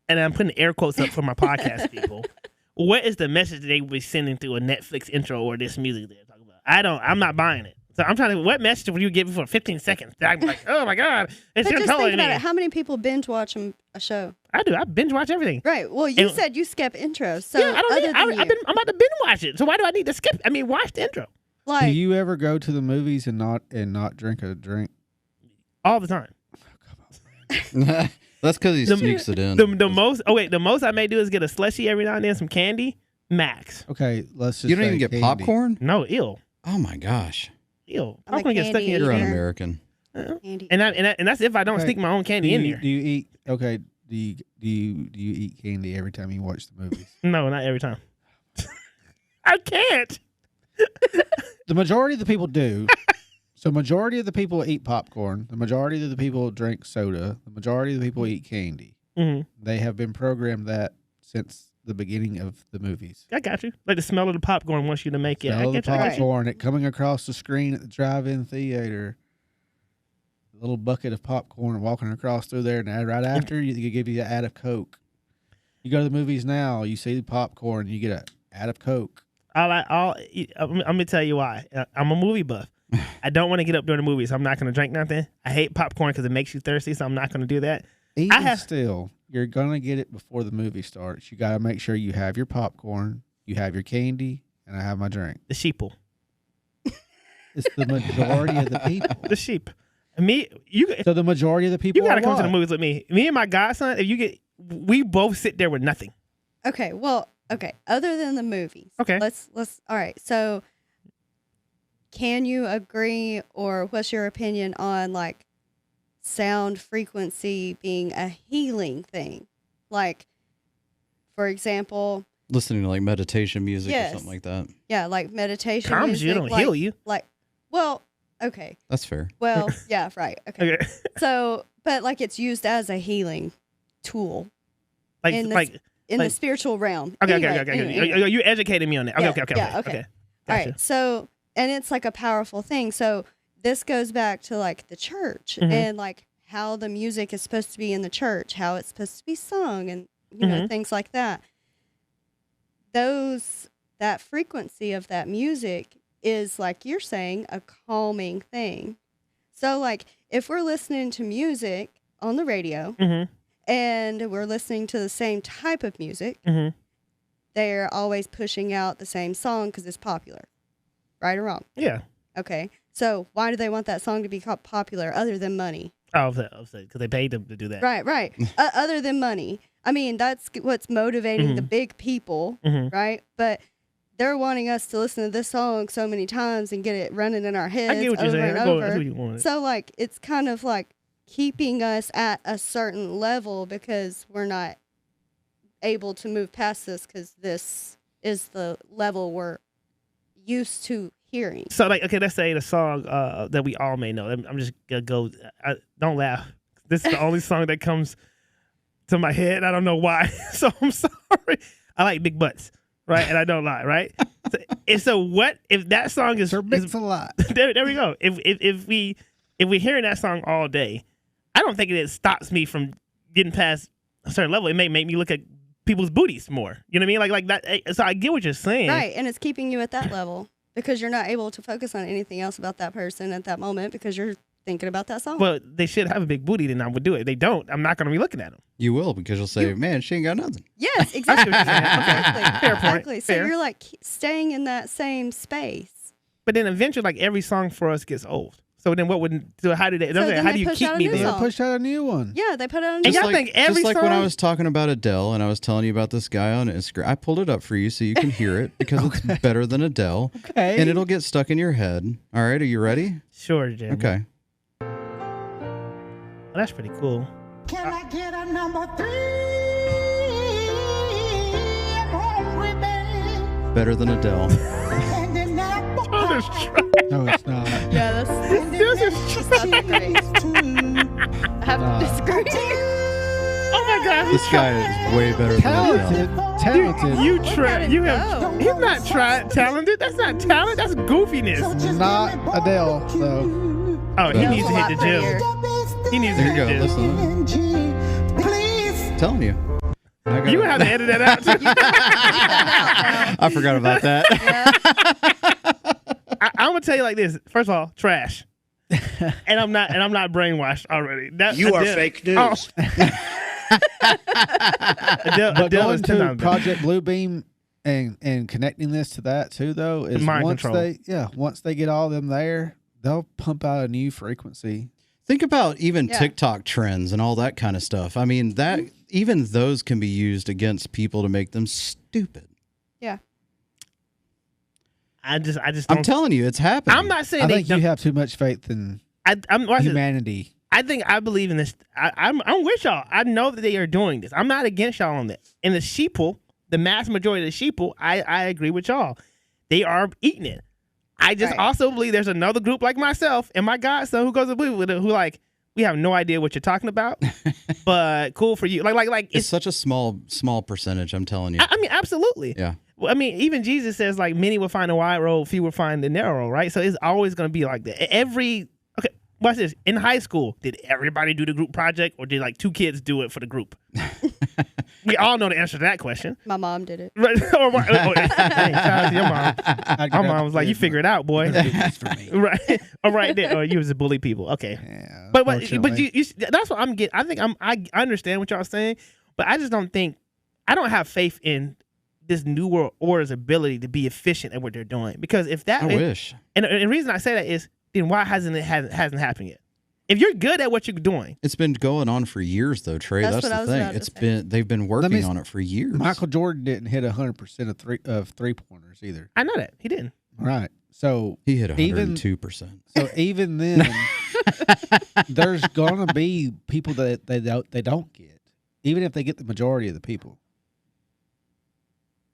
And I'm putting air quotes up for my podcast people. What is the message that they would be sending through a Netflix intro or this music they're talking about? I'm not buying it. So I'm trying to, what message would you give me for 15 seconds? I'm like, oh my God. It's But your just think telling about me. it. How many people binge watch a show? I do. I binge watch everything. Right. Well, you And- said you skip intros. So Yeah, I don't other need, than you, I'm about to binge watch it. So why do I need to skip? I mean, watch the intro Do like, you ever go to the movies and not drink a drink? all the time. That's because he sneaks it in. The most I may do is get a slushie every now and then, some candy, max. Okay, let's just You don't say even get candy. popcorn? No, ill. Oh my gosh. Ew. I'm a Popcorn gets stuck in candy your You're eater. un-American. Andy. and that's if I don't Okay. sneak my own candy in there. Do you eat? Okay. Do you eat candy every time you watch the movies? No, not every time. I can't. The majority of the people do. So majority of the people eat popcorn. The majority of the people drink soda. The majority of the people eat candy. Hmm. They have been programmed that since the beginning of the movies. I got you. Like the smell of the popcorn wants you to make it. I Smell the get you. I got you. popcorn, it coming across the screen at the drive-in theater. A little bucket of popcorn walking across through there, and right after you give you an ad of Coke. You go to the movies now, you see the popcorn, you get an ad of Coke. I'm gonna tell you why. I'm a movie buff. I don't want to get up during the movie, so I'm not gonna drink nothing. I hate popcorn because it makes you thirsty, so I'm not gonna do that. Even still, you're gonna get it before the movie starts. You got to make sure you have your popcorn, you have your candy, and I have my drink. The sheeple. It's the majority of the people. The sheep. Me, you. So the majority of the people. You gotta are come to the what? movies with me. Me and my godson. We both sit there with nothing. Okay. Well, okay. Other than the movies. Okay. Let's. All right. So, can you agree, or what's your opinion on like sound frequency being a healing thing? Like, for example, Listening to like meditation music Yes. or something like that. yeah, like meditation. Calms you, music, don't like, heal you. Like, well, okay. That's fair. Well, yeah, right. Okay. Okay. So, but like it's used as a healing tool Like in the, like. in like- the spiritual realm. Okay. Anyway, Okay. anyway. You educated me on that. Okay. Yeah, Okay. yeah, Okay. okay. All Gotcha. right. So, and it's like a powerful thing. So this goes back to like the church Mhm. and like how the music is supposed to be in the church, how it's supposed to be sung, and you know Mhm. things like that. That frequency of that music is, like you're saying, a calming thing. So like if we're listening to music on the radio Mm-hmm. and we're listening to the same type of music, Mm-hmm. they're always pushing out the same song because it's popular. Right or wrong? Yeah. Okay. So why do they want that song to be popular other than money? Oh, because they paid them to do that. Right, right. Other than money. I mean, that's what's motivating the big people, Mhm. right? But they're wanting us to listen to this song so many times and get it running in our heads I get what you're over saying. and I see over. what you want. So, like, it's kind of like keeping us at a certain level because we're not able to move past this because this is the level we're used to hearing. So, like, okay, let's say the song that we all may know. I'm just gonna go. Don't laugh. This is the only song that comes to my head. I don't know why. So I'm sorry. I like big butts, right? And I don't lie, right? So what if that song is? It's a lot. There we go. If we hearing that song all day, I don't think it stops me from getting past a certain level. It may make me look at people's booties more. You know what I mean? Like that. So I get what you're saying. Right. And it's keeping you at that level because you're not able to focus on anything else about that person at that moment because you're thinking about that song. Well, they should have a big booty, then I would do it. If they don't, I'm not going to be looking at them. You will, because you'll say, man, she ain't got nothing. Yes, exactly. what you're saying. Okay. Exactly. Fair point. Exactly. So Fair. you're like staying in that same space. But then eventually, like every song for us gets old. So then what would? So how do they? So then how they do you push keep out a me new there? song. Push out a new one. Yeah, they put it on. And y'all like, think every just like when I song- was talking about Adele and I was telling you about this guy on Instagram, I pulled it up for you so you can hear it because it's better than Adele. Okay. And it'll get stuck in your head. All right, are you ready? Sure, Jim. Okay. Well, that's pretty cool. Can I get a number 3? Better than Adele. That is trash. No, it's not. Yeah, This is that's not great. I have to disagree. Oh my God. This guy is way better than Adele. Talented. You Let try. it You have. go. He's not talented. That's not talent. That's goofiness. Not Adele, though. Oh, he Adele's needs a to lot hit the gym. prettier. He needs to There you hit go. the gym. Listen. Telling you. I got You gonna have to edit that out too. I forgot about that. I'm gonna tell you like this. First of all, trash. And I'm not brainwashed already. You are fake news. Adele But is going 10 to times better. Project Bluebeam and connecting this to that too, though, is Mind once control. once they get all of them there, they'll pump out a new frequency. Think about even Yeah. TikTok trends and all that kind of stuff. I mean, that even those can be used against people to make them stupid. Yeah. I just I'm don't. telling you, it's happening. I'm not saying I they think you don't. have too much faith in I'm watch this. humanity. I think I believe in this. I'm with y'all. I know that they are doing this. I'm not against y'all on this. And the sheeple, the mass majority of the sheeple, I agree with y'all. They are eating it. I just Right. also believe there's another group like myself and my godson who goes to believe with it, who like, we have no idea what you're talking about, but cool for you. Like It's such a small percentage. I'm telling you. I mean, absolutely. Yeah. Well, I mean, even Jesus says like many will find the wide road, few will find the narrow road, right? So it's always going to be like that. Okay, watch this. In high school, did everybody do the group project, or did like 2 kids do it for the group? We all know the answer to that question. My mom did it. Right? Hey, shout out to your mom. My mom was like, "You figure it out, boy." for me. Right? All right, there. Or you was to bully people. Okay. Yeah, But unfortunately. you that's what I'm getting. I think I understand what y'all saying, but I just don't think I don't have faith in this new world order's ability to be efficient at what they're doing. Because if that I wish. and the reason I say that is then why hasn't happened yet? If you're good at what you're doing, It's been going on for years, though, Trey. That's That's what I the was thing. about to It's say. been they've been working on it for years. Michael Jordan didn't hit 100% of 3-pointers either. I know that he didn't. Right. So He hit Even- 102%. so even then, there's gonna be people that they don't get, even if they get the majority of the people.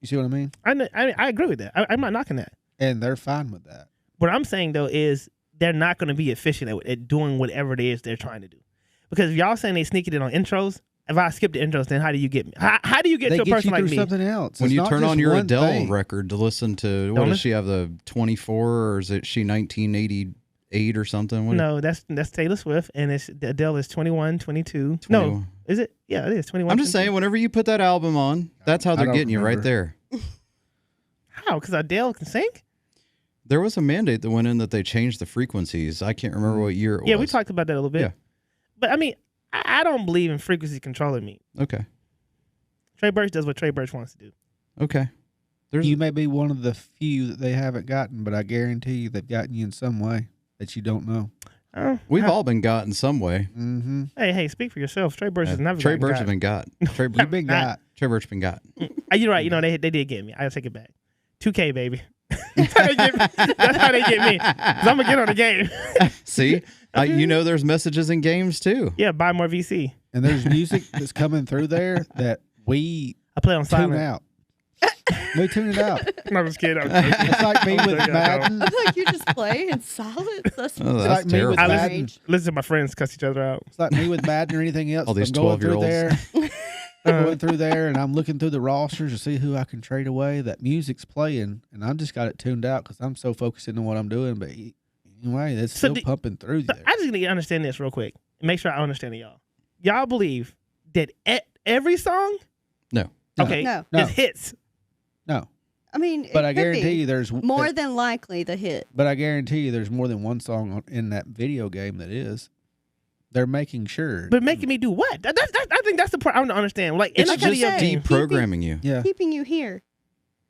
You see what I mean? I agree with that. I'm not knocking that. And they're fine with that. What I'm saying though is they're not going to be efficient at doing whatever it is they're trying to do. Because if y'all saying they sneak it in on intros, if I skip the intros, then how do you get me? How do you get They to a get person you like through me? something else. When It's you not turn just on your one Adele thing. record to listen to, what Don't does it? she have, the 24, or is it she 1988 or something? What No, that's Taylor Swift, and it's Adele is 21, 22. No, 21. is it? Yeah, it is 21. I'm just 22. saying, whenever you put that album on, that's how I they're don't getting you right remember. there. How? Because Adele can sing? There was a mandate that went in that they changed the frequencies. I can't remember what year it was. Yeah, we talked about that a little bit. Yeah. But I mean, I don't believe in frequency controlling me. Okay. Trey Burch does what Trey Burch wants to do. Okay. There's You may be one of the few that they haven't gotten, but I guarantee you they've gotten you in some way that you don't know. We've all been got in some way. Mm-hmm. Hey, speak for yourself. Trey Burch has never Trey gotten Birch got. has been got. Trey, You've been got. Trey Birch been got. You're right. You know, they did get me. I'll take it back. 2K, baby. That's how they get me. That's how they get me. 'Cause I'm going to get on the game. See, you know, there's messages in games too. Yeah, buy more VC. And there's music that's coming through there that we I play on tune silent. out. We tune it out. No, I'm just kidding. I'm joking. It's like me I'm with joking, Madden. I feel like you just play in silence. That's, Oh, It's that's like me with terrible. I Madden. strange. Listen to my friends cuss each other out. It's like me with Madden or anything else. All these I'm going through 12-year-olds. there. I'm going through there and I'm looking through the rosters to see who I can trade away. That music's playing, and I just got it tuned out because I'm so focused into what I'm doing. But anyway, it's So still do- pumping through So there. I just need to understand this real quick. Make sure I understand it, y'all. Y'all believe that every song, No. okay, No. No. is hits. No, I mean, but it I could guarantee be you there's more than likely the hit. But I guarantee you there's more than one song in that video game that is. They're making sure. But making me do what? I think that's the part I don't understand. Like in It's a like I video said, game. deprogramming you. yeah. Keeping you here.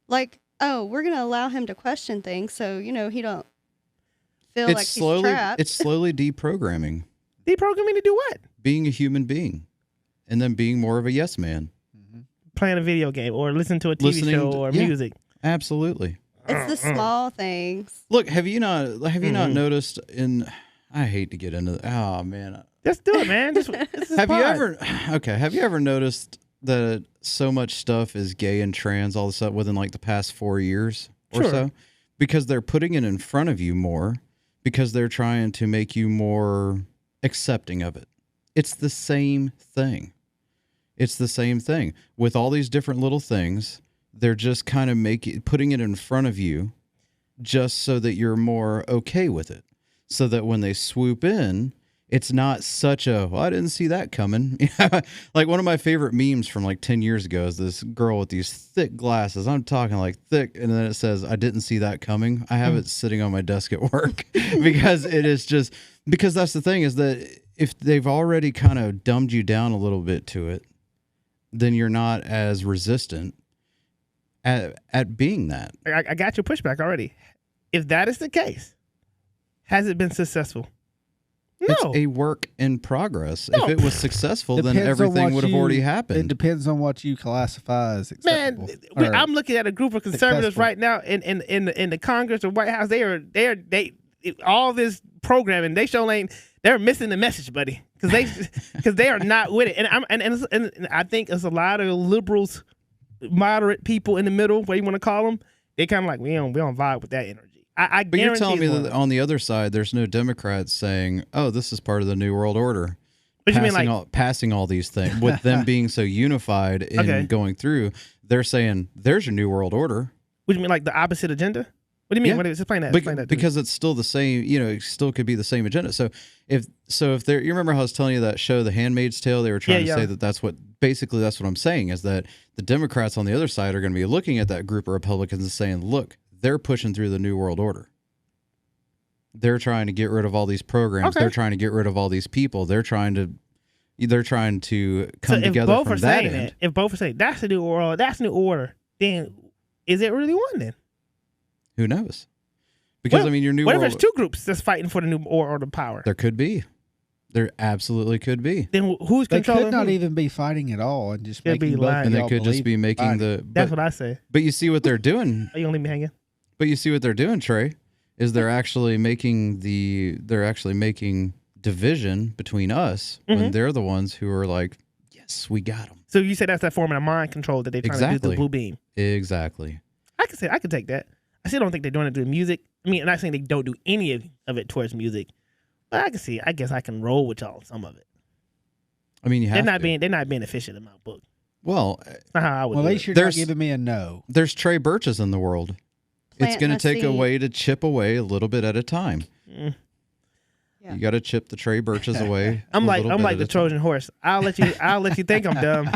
Like, oh, we're going to allow him to question things so, he don't feel like It's he's trapped. It's slowly deprogramming, Deprogramming to do what? being a human being, and then being more of a yes man. Playing a video game or listening to a TV Listening show to- or yeah. music. Absolutely. It's the small things. Look, have you not noticed in? I hate to get into. Oh man, Just do it, man. This is have you fun. ever? Okay, have you ever noticed that so much stuff is gay and trans all of a sudden within like the past 4 years or Sure. so? Because they're putting it in front of you more, because they're trying to make you more accepting of it. It's the same thing. It's the same thing. With all these different little things, they're just kind of putting it in front of you just so that you're more okay with it. So that when they swoop in, it's not such a, well, I didn't see that coming. Like one of my favorite memes from like 10 years ago is this girl with these thick glasses. I'm talking like thick. And then it says, I didn't see that coming. I have it sitting on my desk at work because it is just, because that's the thing is that if they've already kind of dumbed you down a little bit to it, then you're not as resistant at being that. I got your pushback already. If that is the case, has it been successful? No. It's a work in progress. No. If it was successful, then Depends on everything what would have you- already It happened. depends on what you classify as Man, acceptable. Or- I'm looking at a group of conservatives successful. right now in the Congress or White House. They all this programming. They're missing the message, buddy, because they are not with it. And I think there's a lot of liberals, moderate people in the middle, what you want to call them. They kind of like we don't vibe with that energy. I But you're telling me guarantee that on the other side, there's no Democrats saying, "Oh, this is part of the New World Order." What you mean, like- passing all these things with them being so unified in Okay. going through? They're saying, "There's your New World Order." what do you mean, like the opposite agenda? What do you mean? Yeah. What is explain that? Bec- Explain that to me. because it's still the same, it still could be the same agenda. So if there, you remember how I was telling you that show, The Handmaid's Tale, they were trying to Yeah, say yeah. that that's what I'm saying is that the Democrats on the other side are going to be looking at that group of Republicans and saying, look, they're pushing through the New World Order. They're trying to get rid of all these programs. Okay. They're trying to get rid of all these people. They're trying to come So together if both from are that saying end. that, if both are saying that's the new world, that's the new order, then is it really one then? Who knows? Because What- your New What if World there's two groups that's fighting for the new order of power? there could be. There absolutely could be. Then who's They controlling could not who? even be fighting at all and just They'd be making both lying. of And they y'all could just believe be making fighting. the That's what I say. But you see what they're doing. Are you gonna leave me hanging? But you see what they're doing, Trey, is they're actually making division between us when they're the ones who are like, yes, we got them. So you say that's that form of mind control that they're trying to do Exactly. through Blue Beam. Exactly. I could take that. I still don't think they're doing it through music. I mean, I'm not saying they don't do any of it towards music, but I can see. I guess I can roll with y'all on some of it. I mean, you have They're not being efficient in my book. Well, It's not how I would. Well, do at it. least you're There's- not giving me a no. there's Trey Birches in the world. It's going to Planting a take a seed. way to chip away a little bit at a time. Mm. Yeah. You got to chip the Trey Birches away. I'm a like little bit the at a time. Trojan horse. I'll let you think I'm dumb.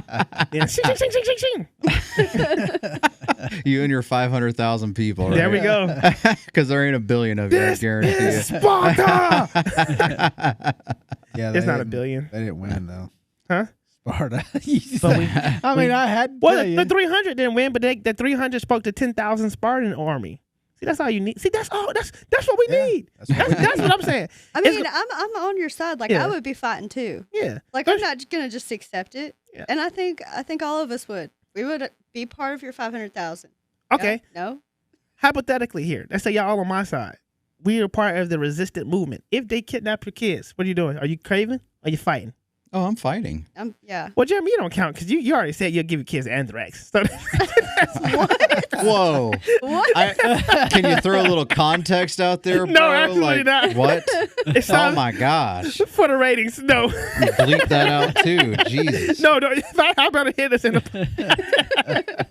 Then shing, shing, shing, shing, shing, shing. You and your 500,000 people. Right? There we go. Because there ain't a billion of you, I This guarantee is you. Sparta. Yeah, It's they not a didn't- billion, They didn't win though. huh? Sparta. But we- I mean, I had. Well, the 300 didn't win, but the 300 spoke to 10,000 Spartan army. See, that's all you need. See, that's all. That's what we Yeah, need. that's what we That's what I'm saying. I It's mean, I'm on your side. Like Yeah. I would be fighting too. Yeah. Like I'm not gonna just accept it. Yeah. And I think all of us would. We would be part of your 500,000. Okay. No. Hypothetically, here, let's say y'all all on my side. We are part of the resistant movement. If they kidnap your kids, what are you doing? Are you craving? Are you fighting? Oh, I'm fighting. Yeah. Well, Jeremy, you don't count because you already said you'll give your kids anthrax. So Whoa. What? Can you throw a little context out there, bro? No, absolutely not. What? It Oh, sounds my gosh. for the ratings. No, You bleep that out, too. Jesus. no. How about to hit us in the.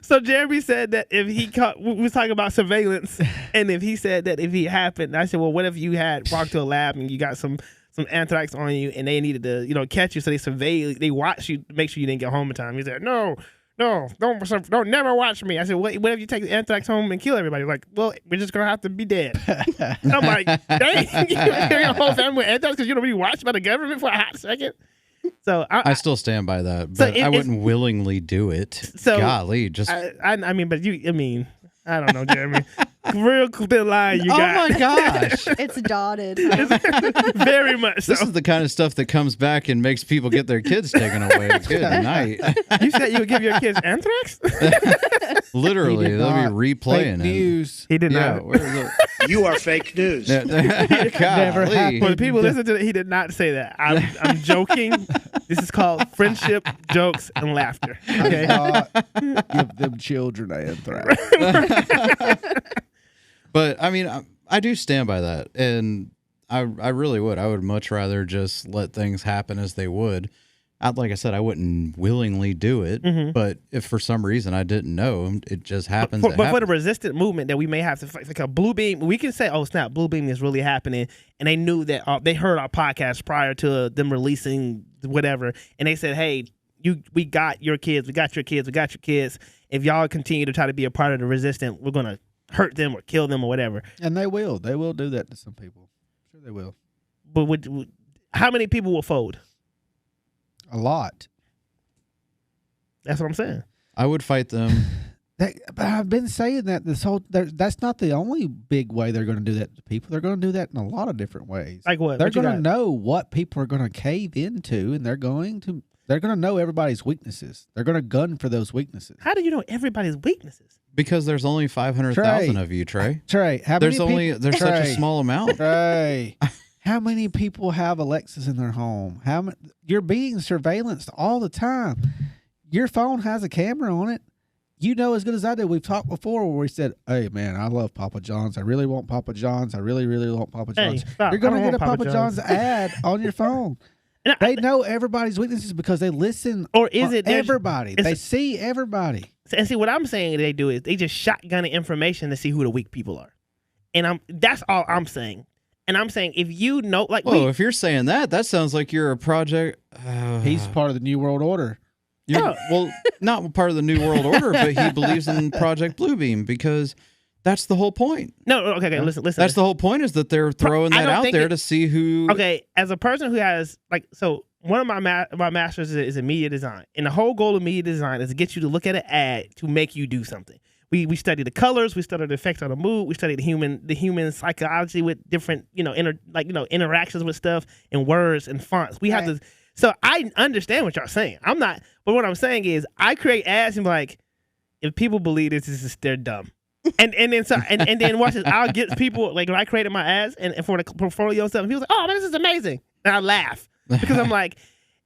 So Jeremy said that if he caught, we was talking about surveillance, and if he said that if he happened, I said, well, what if you had walked to a lab and you got some anthrax on you, and they needed to, catch you, so they watched you to make sure you didn't get home in time. He said, no, don't never watch me. I said, what if you take the anthrax home and kill everybody? Like, well, we're just gonna have to be dead. I'm like, dang, you carry your whole family with anthrax because you don't be watched by the government for a hot second. So I still stand by that, So but if- I wouldn't willingly do it. So- Golly, just... I mean, but I don't know, Jeremy. Real thin line you oh, got. my gosh. It's dotted. Very much so. This is the kind of stuff that comes back and makes people get their kids taken away. Good night. You said you would give your kids anthrax? Literally, He did they'll not. be replaying Fake it. news. He did Yeah, not. where is it? You are fake news. Never happened. For the people listening to it, he did not say that. I'm joking. This is called friendship, jokes, and laughter. Okay. Give them children anthrax. But I mean, I do stand by that, and I really would. I would much rather just let things happen as they would. Like I said, I wouldn't willingly do it, but if for some reason I didn't know, it just happens. But for the resistant movement that we may have to fight, like a blue beam, we can say, "Oh snap, blue beam is really happening," and they knew that they heard our podcast prior to them releasing whatever, and they said, "Hey, we got your kids, we got your kids, we got your kids. If y'all continue to try to be a part of the resistant, we're gonna hurt them or kill them or whatever." And they will do that to some people. Sure, they will. But how many people will fold? A lot. That's what I'm saying. I would fight them. But I've been saying that that's not the only big way they're going to do that to people. They're going to do that in a lot of different ways. Like what? They're What you going to got? know what people are going to cave into, and they're going to know everybody's weaknesses. They're going to gun for those weaknesses. How do you know everybody's weaknesses? Because there's only 500,000 of you, Trey. Trey, There's such a Trey, small amount. Trey, how many people have Alexas in their home? You're being surveillanced all the time. Your phone has a camera on it. You know as good as I do. We've talked before where we said, "Hey, man, I love Papa John's. I really want Papa John's. I really, really want Papa John's." Hey, stop. You're going I to don't get a want Papa John's ad on your phone. And They know everybody's weaknesses because they listen. Or is it there's- everybody? They see everybody. And see, what I'm saying they do is they just shotgun information to see who the weak people are. And that's all I'm saying. And I'm saying if you know, like, Whoa, if you're saying that sounds like you're a project. He's part of the New World Order. Well, not part of the New World Order, but he believes in Project Bluebeam because that's the whole point. no, okay, listen. That's the whole point is that they're throwing I that don't out think there to see who. Okay, as a person who has so one of my masters is in media design, and the whole goal of media design is to get you to look at an ad to make you do something. We study the colors, we study the effects on the mood, we study the human psychology with different interactions with stuff and words and fonts. We have to. So I understand what y'all saying. I'm not, but what I'm saying is I create ads and be like, if people believe this, they're dumb. And then watch this. I'll get people like when I created my ads and for the portfolio stuff, and people like, "Oh man, this is amazing," and I laugh because I'm like,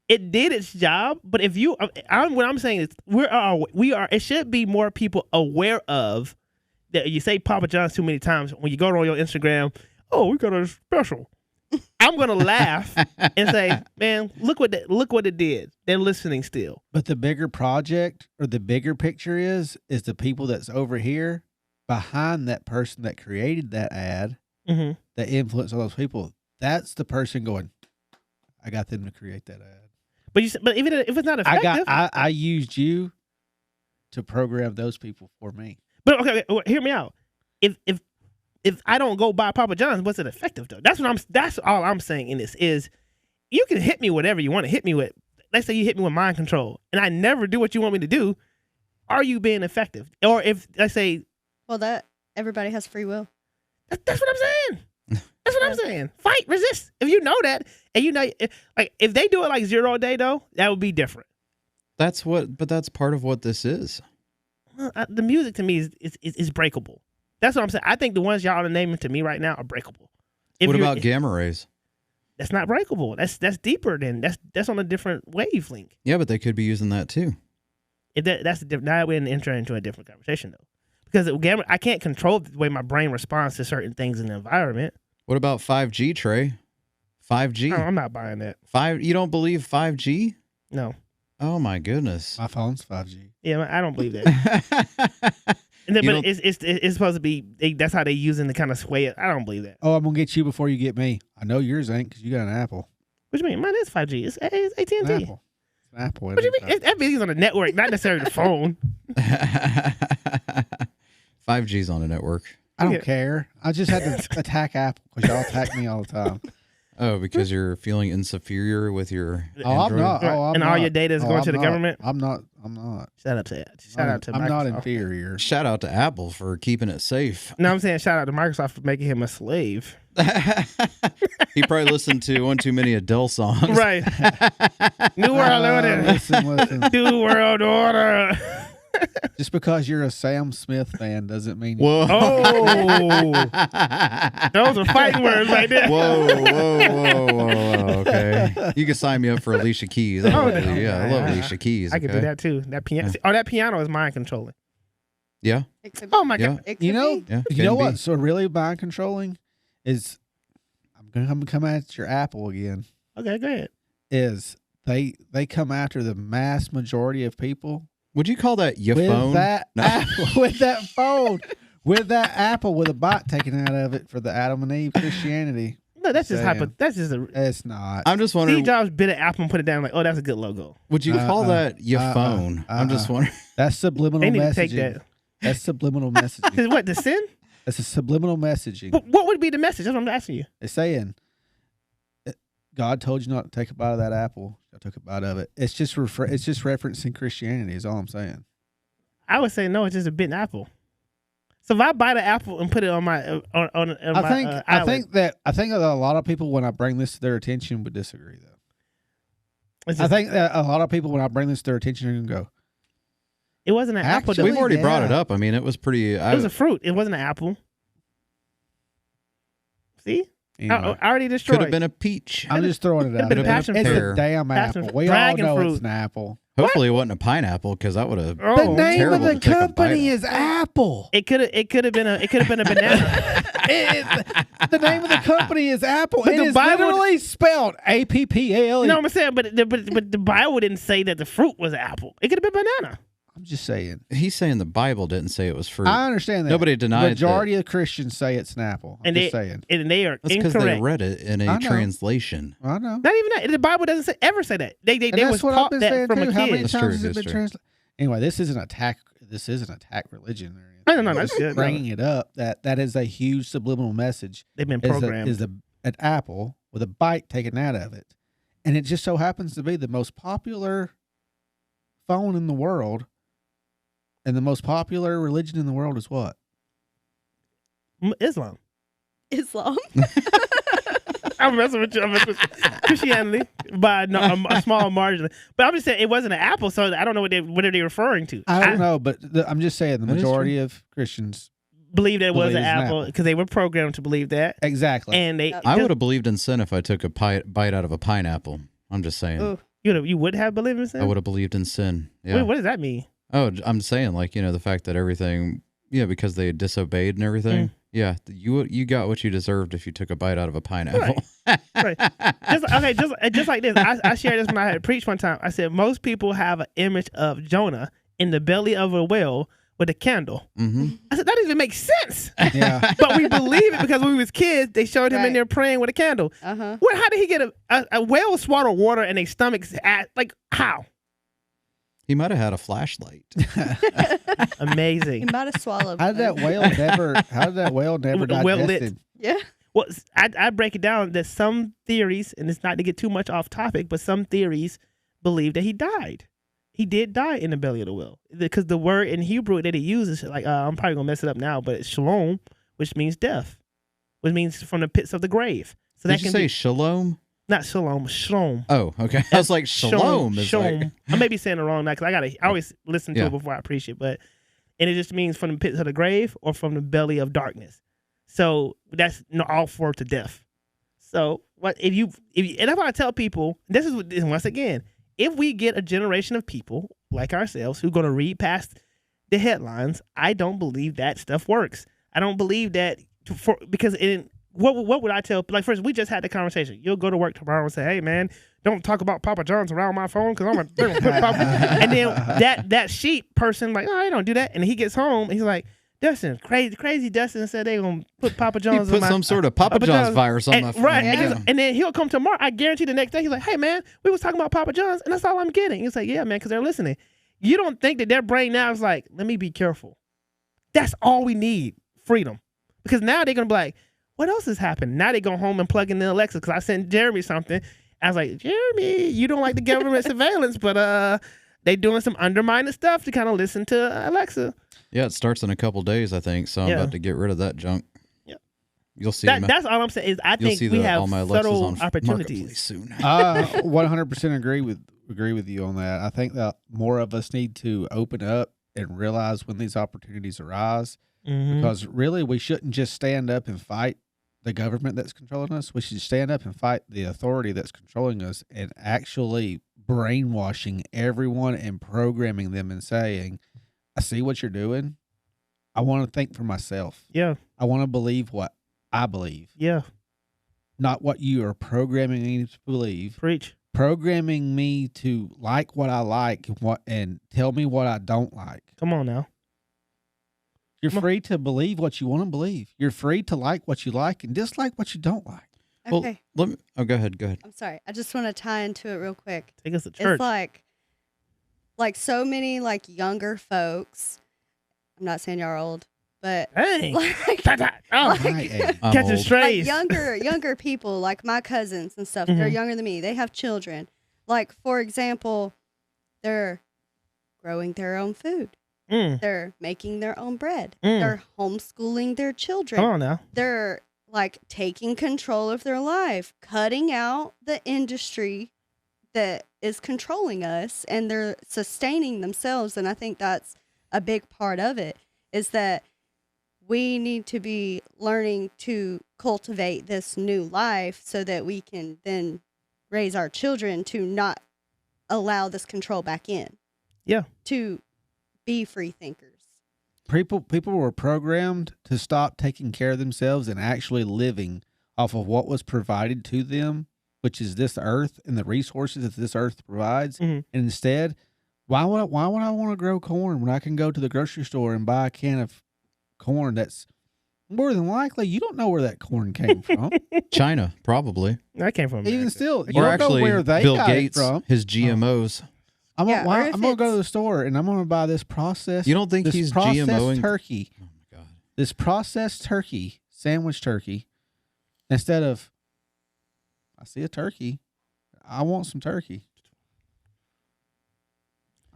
it did its job. But if you, what I'm saying is, we are. It should be more people aware of that. You say Papa John's too many times when you go on your Instagram. Oh, we got a special. I'm gonna laugh and say, "Man, look what it did." They're listening still. But the bigger project or the bigger picture is the people that's over here behind that person that created that ad that influenced all those people. That's the person going, "I got them to create that ad." But even if it's not effective, I used you to program those people for me. But okay, hear me out. If I don't go buy Papa John's, what's it effective though? That's all I'm saying in this is you can hit me whatever you want to hit me with. Let's say you hit me with mind control and I never do what you want me to do. Are you being effective? Or if let's say, Well, that everybody has free will. that's what I'm saying. That's what I'm saying. Fight, resist. If you know that, and you know, if they do it like 0 a day though, that would be different. But that's part of what this is. Well, the music to me is breakable. That's what I'm saying. I think the ones y'all are naming to me right now are breakable. What about gamma rays? That's not breakable. That's deeper than that's on a different wavelength. Yeah, but they could be using that too. That's a different. Now we're entering into a different conversation though, because gamma, I can't control the way my brain responds to certain things in the environment. What about 5G, Trey? 5G. I'm not buying that. You don't believe 5G? No. Oh my goodness. My phone's 5G. Yeah, I don't believe that. And then, but it's supposed to be. That's how they using to kind of sway it. I don't believe that. Oh, I'm gonna get you before you get me. I know yours ain't because you got an Apple. What you mean? Mine is 5G. It's AT&T. An Apple. It's an Apple. What do you mean? That means on the network, not necessarily the phone. 5G's on a network. I don't care. I just had to attack Apple because y'all attack me all the time. Oh, because you're feeling inferior with your Oh, I'm Android? not. Oh, I'm And not. all your data is going I'm to the not. government? I'm not. Shout out to I'm not Microsoft. inferior. Shout out to Apple for keeping it safe. No, I'm saying shout out to Microsoft for making him a slave. He probably listened to one too many Adele songs. Right. New World Order. Listen. New World Order. Just because you're a Sam Smith fan doesn't mean Whoa. Oh, those are fighting words right there. Whoa. Okay. You can sign me up for Alicia Keys. I love Alicia Keys. I could do okay? that too. That piano. Oh, that piano is mind controlling. Yeah. It could Oh my Yeah. god. It could You know, be. Yeah. you know can be. what's so really mind controlling is I'm gonna come at your Apple again. Okay, go ahead. Is they come after the mass majority of people Would you call that your with phone? that No. Apple, with that phone, with that Apple with a bite taken out of it for the Adam and Eve Christianity. No, that's just Saying. That's just a. It's not. I'm just Steve wondering. Jobs bit an apple and put it down like, oh, that's a good logo. Would you call that your phone? I'm just wondering. That's subliminal They need to messaging. take that. That's subliminal messaging. Is what the sin? That's a subliminal messaging. What would be the message? That's what I'm asking you. It's saying God told you not to take a bite of that apple. I took a bite of it. It's just it's just referencing Christianity. Is all I'm saying. I would say no. It's just a bitten apple. So if I bite an apple and put it on my on I my think eyelid, that a lot of people, when I bring this to their attention, would disagree. Though it's I just- think that a lot of people, when I bring this to their attention, are gonna go, it wasn't an apple. Actually, We've already brought it yeah. up. I mean, it was pretty. It was a fruit. It wasn't an apple. See, anyway. I already destroyed. could have been a peach. I'm just throwing it Could've out. been there. passion It's fruit. a damn Passion apple. fruit. We all Dragon know fruit. it's an apple. Hopefully, it wasn't a pineapple because that would have. Oh, The name of terrible the to take a bite company of. is Apple. It could have been a banana. The name of the company is Apple. But It the is Bible- literally spelled APPALE. You know what I'm saying? But the Bible didn't say that the fruit was an apple. It could have been banana. I'm just saying. He's saying the Bible didn't say it was fruit. I understand that. Nobody denied The majority of Christians say it's an apple. I'm And just saying. they are That's because incorrect. they read it in I a know. translation. I know. Not even that. The Bible doesn't ever say that. They And was that's what I've taught been that saying from too. a How many kid. That's times true, has it that's been true. translated? Anyway, this isn't attack. This isn't attack religion or anything. No, that's Just good. Bringing it up that is a huge subliminal message. They've been Is programmed. an apple with a bite taken out of it, and it just so happens to be the most popular phone in the world, and the most popular religion in the world is what? Islam. Islam. I'm messing with you. I'm messing with you. Christianity by a small margin. But I'm just saying it wasn't an apple, so I don't know what are they referring to. I don't know, but I'm just saying the That is majority of Christians Believe that it was Believe an it's an apple apple. because they were programmed to believe that. exactly. And they, I would have believed in sin if I took a bite out of a pineapple. I'm just saying. Ooh. you would have believed in sin. I would have believed in sin. Yeah. Wait, what does that mean? Oh, I'm saying like, the fact that everything, because they disobeyed and everything. Mm. Yeah, you got what you deserved if you took a bite out of a pineapple. Right. Just like this. I shared this when I had preached one time. I said most people have an image of Jonah in the belly of a whale with a candle. Mm-hmm. I said that doesn't even make sense. yeah. But we believe it because when we was kids, they showed him in Right. there praying with a candle. Uh-huh. How did he get a whale swallow water in their stomachs? Like how? He might have had a flashlight. He Amazing. might have swallowed. How did that both. whale never? How did that whale never Well digest lit. him? Yeah. Well, I break it down that some theories, and it's not to get too much off topic, but some theories believe that he died. He did die in the belly of the whale because the word in Hebrew that he uses, like I'm probably gonna mess it up now, but it's shalom, which means death, which means from the pits of the grave. So Did that you can say be shalom? not shalom, shalom. Oh, okay. I was like, shalom is Shalom. like, I may be saying it wrong now because I always listen to Yeah. it before I preach it, and it just means from the pits of the grave or from the belly of darkness. So that's all four to death. So what if you and that's why I tell people this is once again, if we get a generation of people like ourselves who are going to read past the headlines, I don't believe that stuff works. I don't believe that because what would I tell? Like first, we just had the conversation. You'll go to work tomorrow and say, "Hey man, don't talk about Papa John's around my phone because I'm gonna put Papa." And then that sheep person like, "Oh, I don't do that." And he gets home and he's like, "Dustin, crazy Dustin said they gonna put Papa he John's put on my some sort of Papa John's virus on my phone. right." Yeah. And then he'll come tomorrow. I guarantee the next day he's like, "Hey man, we was talking about Papa John's and that's all I'm getting." He's like, "Yeah man, because they're listening." You don't think that their brain now is like, "Let me be careful." That's all we need, freedom, because now they're gonna be like, what else has happened? Now they go home and plug in the Alexa because I sent Jeremy something. I was like, Jeremy, you don't like the government surveillance, but they doing some undermining stuff to kind of listen to Alexa. Yeah, it starts in a couple days, I think. So I'm Yeah. about to get rid of that junk. Yeah. You'll see. That's all I'm saying is I you'll think see we all have my Alexas subtle on Marketplace opportunities. soon. 100% agree with you on that. I think that more of us need to open up and realize when these opportunities arise. Mhm. Because really, we shouldn't just stand up and fight the government that's controlling us. We should stand up and fight the authority that's controlling us and actually brainwashing everyone and programming them and saying, I see what you're doing. I want to think for myself. Yeah. I want to believe what I believe, Yeah. not what you are programming me to believe. Preach. Programming me to like what I like and tell me what I don't like. Come on now. You're Come on. free to believe what you want to believe. You're free to like what you like and dislike what you don't like. Okay. Well, let me. Oh, go ahead. Go ahead. I'm sorry. I just want to tie into it real quick. Take us to church. It's like so many like younger folks. I'm not saying y'all are old, but Hey. like, Oh, Right. I'm catching old. strays. like younger people, like my cousins and stuff. They're Mhm. younger than me. They have children. Like for example, they're growing their own food. Mm. They're making their own bread. Mm. They're homeschooling their children. Come on now. They're like taking control of their life, cutting out the industry that is controlling us, and they're sustaining themselves. And I think that's a big part of it, is that we need to be learning to cultivate this new life so that we can then raise our children to not allow this control back in. Yeah. To be free thinkers. People were programmed to stop taking care of themselves and actually living off of what was provided to them, which is this earth and the resources that this earth provides. Mhm. And instead, why would I want to grow corn when I can go to the grocery store and buy a can of corn that's more than likely you don't know where that corn came from. China, probably. That came from Even America. still, you Or don't know actually, where they Bill got Gates, it from. his GMOs. I'm Yeah, or if going to go to it's- the store and I'm going to buy this processed. You don't think this he's processed GMOing? turkey? Oh my God. This processed turkey, sandwich turkey, instead of I see a turkey, I want some turkey.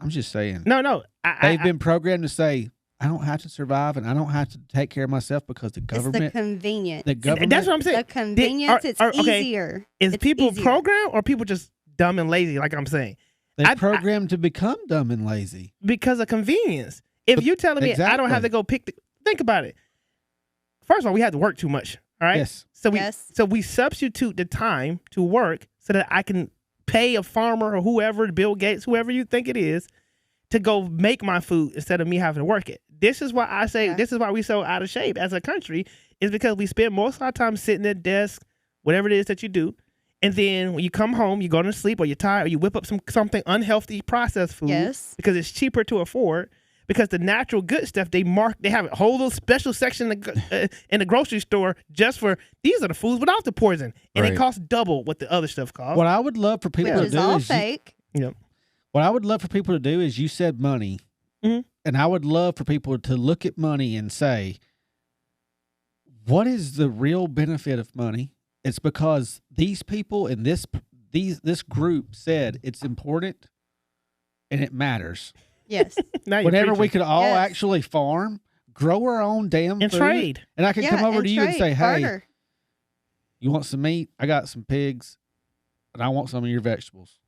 I'm just saying. No. They've been programmed to say, I don't have to survive and I don't have to take care of myself because the It's the government, convenience. government, That's what I'm The saying. convenience, it's okay, easier. Is It's people easier. programmed or people just dumb and lazy, like I'm saying? they're programmed to become dumb and lazy. Because of convenience. If But- you telling me I don't have to exactly. go think about it. First of all, we have to work too much. All right. Yes. So we substitute the time to work so that I can pay a farmer or whoever, Bill Gates, whoever you think it is, to go make my food instead of me having to work it. This is why I say this is why we so out of shape as a country, is because we spend most of our time sitting at desk, whatever it is that you do. And then when you come home, you go to sleep or you're tired or you whip up something unhealthy processed food Yes. because it's cheaper to afford. Because the natural good stuff, they have a whole little special section in the grocery store just for, these are the foods without the poison. And it Right. costs double what the other stuff costs. What I would love for people Which to is do all is fake. what I would love for people to do is you said money, Mhm. and I would love for people to look at money and say, what is the real benefit of money? It's because these people in this group said it's important and it matters. Yes. Now you're Whenever we preaching. could all Yes. actually farm, grow our own damn and food, trade. and I could Yeah, come over to you and trade, say, hey, barter. you want some meat? I got some pigs, and I want some of your vegetables.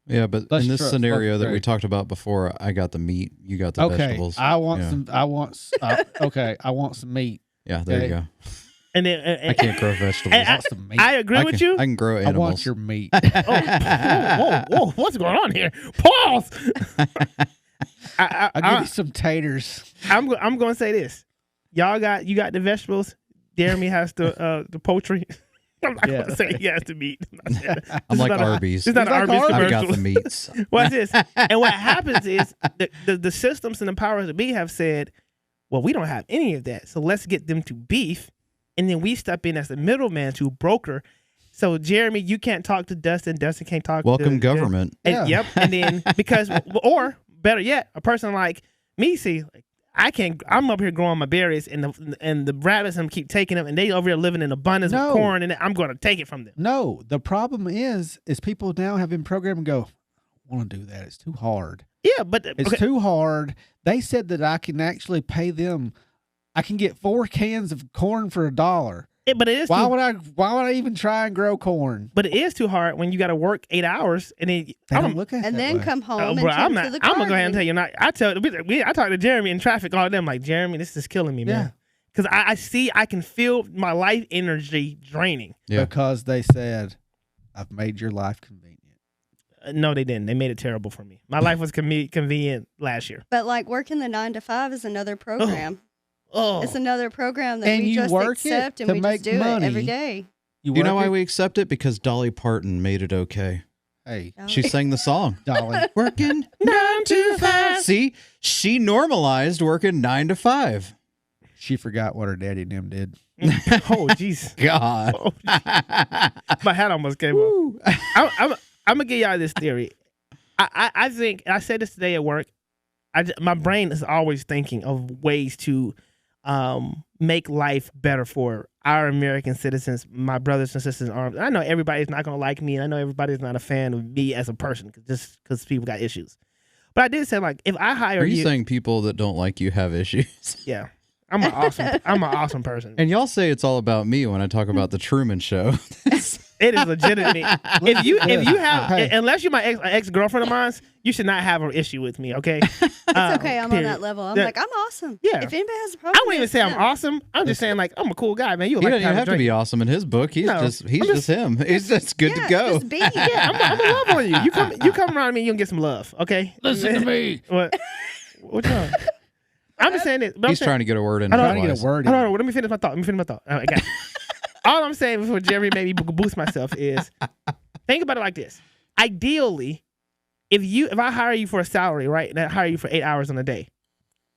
Yeah, but Let's in this try- scenario let's that we try. talked about before, I got the meat, you got the Okay, vegetables. I want Yeah. some. I want. Okay, I want some meat. Yeah, there you Okay. go. And then I can't grow vegetables. I want some meat. I agree I with can, you. I can grow I animals. want your meat. Whoa, what's going on here? Pause. I'll give you some taters. I'm going to say this. You got the vegetables. Jeremy has the poultry. I'm not going to say he has the meat. I'm like Arby's. It's not an He's like Arby's Arby's. I've got commercial. the meats. Watch this. And what happens is the systems and the powers that be have said, well, we don't have any of that. So let's get them to beef. And then we step in as the middleman to broker. So Jeremy, you can't talk to Dustin. Dustin can't talk Welcome to government. And, Yeah. Yep. And then because, or better yet, a person like me, see, like, I'm up here growing my berries and the rabbits and keep taking them and they over here living in abundance No. with corn and I'm going to take it from them. No, the problem is people now have been programmed and go, I want to do that. It's too hard. Yeah, but It's okay. too hard. They said that I can actually pay them. I can get 4 cans of corn for $1. But it is. Why would I even try and grow corn? But it is too hard when you got to work 8 hours and then They don't look at it And that then way. come home bro, and I'm tend to the gonna go ahead and tell garden. you. I talk to Jeremy in traffic all day. I'm like, Jeremy, this is killing me, man. Because I can feel my life energy draining. Yeah. Because they said, I've made your life convenient. No, they didn't. They made it terrible for me. My life was convenient last year. But like working the 9 to 5 is another program. Oh, It's another program that And we you just work it accept and to we make just do money. it every day. You know work why it? we accept it? Because Dolly Parton made it okay. Hey, She sang the song. Dolly. Working 9 to 5. See, she normalized working 9 to 5. She forgot what her daddy and them did. oh, jeez. God. Oh, my hat almost came off. I'm gonna give y'all this theory. I think I said this today at work. My brain is always thinking of ways to make life better for our American citizens, my brothers and sisters in arms. I know everybody's not gonna like me, and I know everybody's not a fan of me as a person, just because people got issues. But I did say, like, if I hire Are you saying people that don't like you have issues? yeah, I'm an awesome person. And y'all say it's all about me when I talk about the Truman Show. It is legitimately. If you have, Hey. unless you're my ex girlfriend of mine, you should not have an issue with me. Okay. It's okay. I'm on that level. I'm Yeah. like, I'm awesome. Yeah. If anybody has a I problem, wouldn't even it's say I'm them. awesome. I'm just saying, like, I'm a cool guy, man. You He like doesn't even have to drink. be awesome in his book. He's No, just I'm just- him. He's just good Yeah, to go. Just be. Yeah, I'm gonna love on you. You come around me, you can get some love. Okay. Listen to me. What? What's wrong? I'm just saying this. But He's trying to get a word in. I don't- Trying to get a word in. Hold on, let me finish my thought. All right, okay. All I'm saying before Jeremy made me boost myself is think about it like this. Ideally, if I hire you for a salary, right, and I hire you for 8 hours on a day,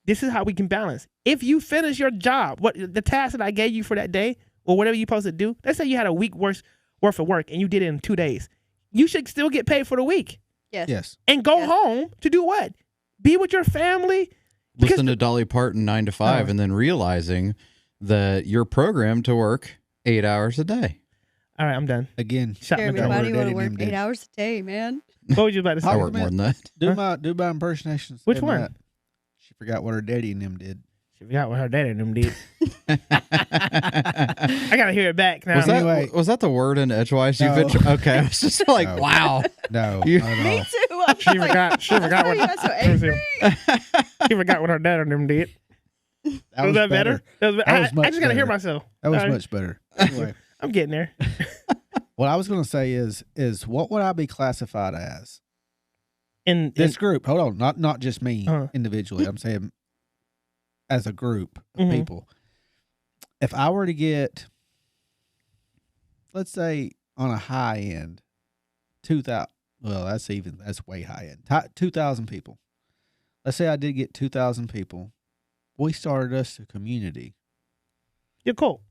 this is how we can balance. If you finish your job, what the task that I gave you for that day or whatever you're supposed to do, let's say you had a week worth of work and you did it in 2 days, you should still get paid for the week Yes. Yes. and go Yeah. home to do what? Be with your family. Because Listen to Dolly Parton 9 to 5 and then realizing that you're programmed to work 8 hours a day. all right, I'm done. Again, Shut my Jeremy, door. why do you want Daddy to work named 8 it. hours a day, man? What was you about to say? I work more than that. do my impersonation. Which Say one? that. She forgot what her daddy and them did. She forgot what her daddy and them did. I gotta hear it back now. Anyway. Was that the word in Edgewise? No. Okay, I was just like, No. wow. No, You- not at Me all. too. I was She like, forgot. She forgot why what. are you so Let me angry? see. She forgot what her dad and them did. That Was that better? That was, That was I much just gotta hear better. myself. That was All right. much better. Anyway, I'm getting there. what I was going to say is what would I be classified as? In This group. Hold on, not just me Uh-huh. individually. I'm saying as a group of Mhm. people. If I were to get, let's say on a high end, 2,000. Well, that's way high end. 2,000 people. Let's say I did get 2,000 people. We started us a community. you're cool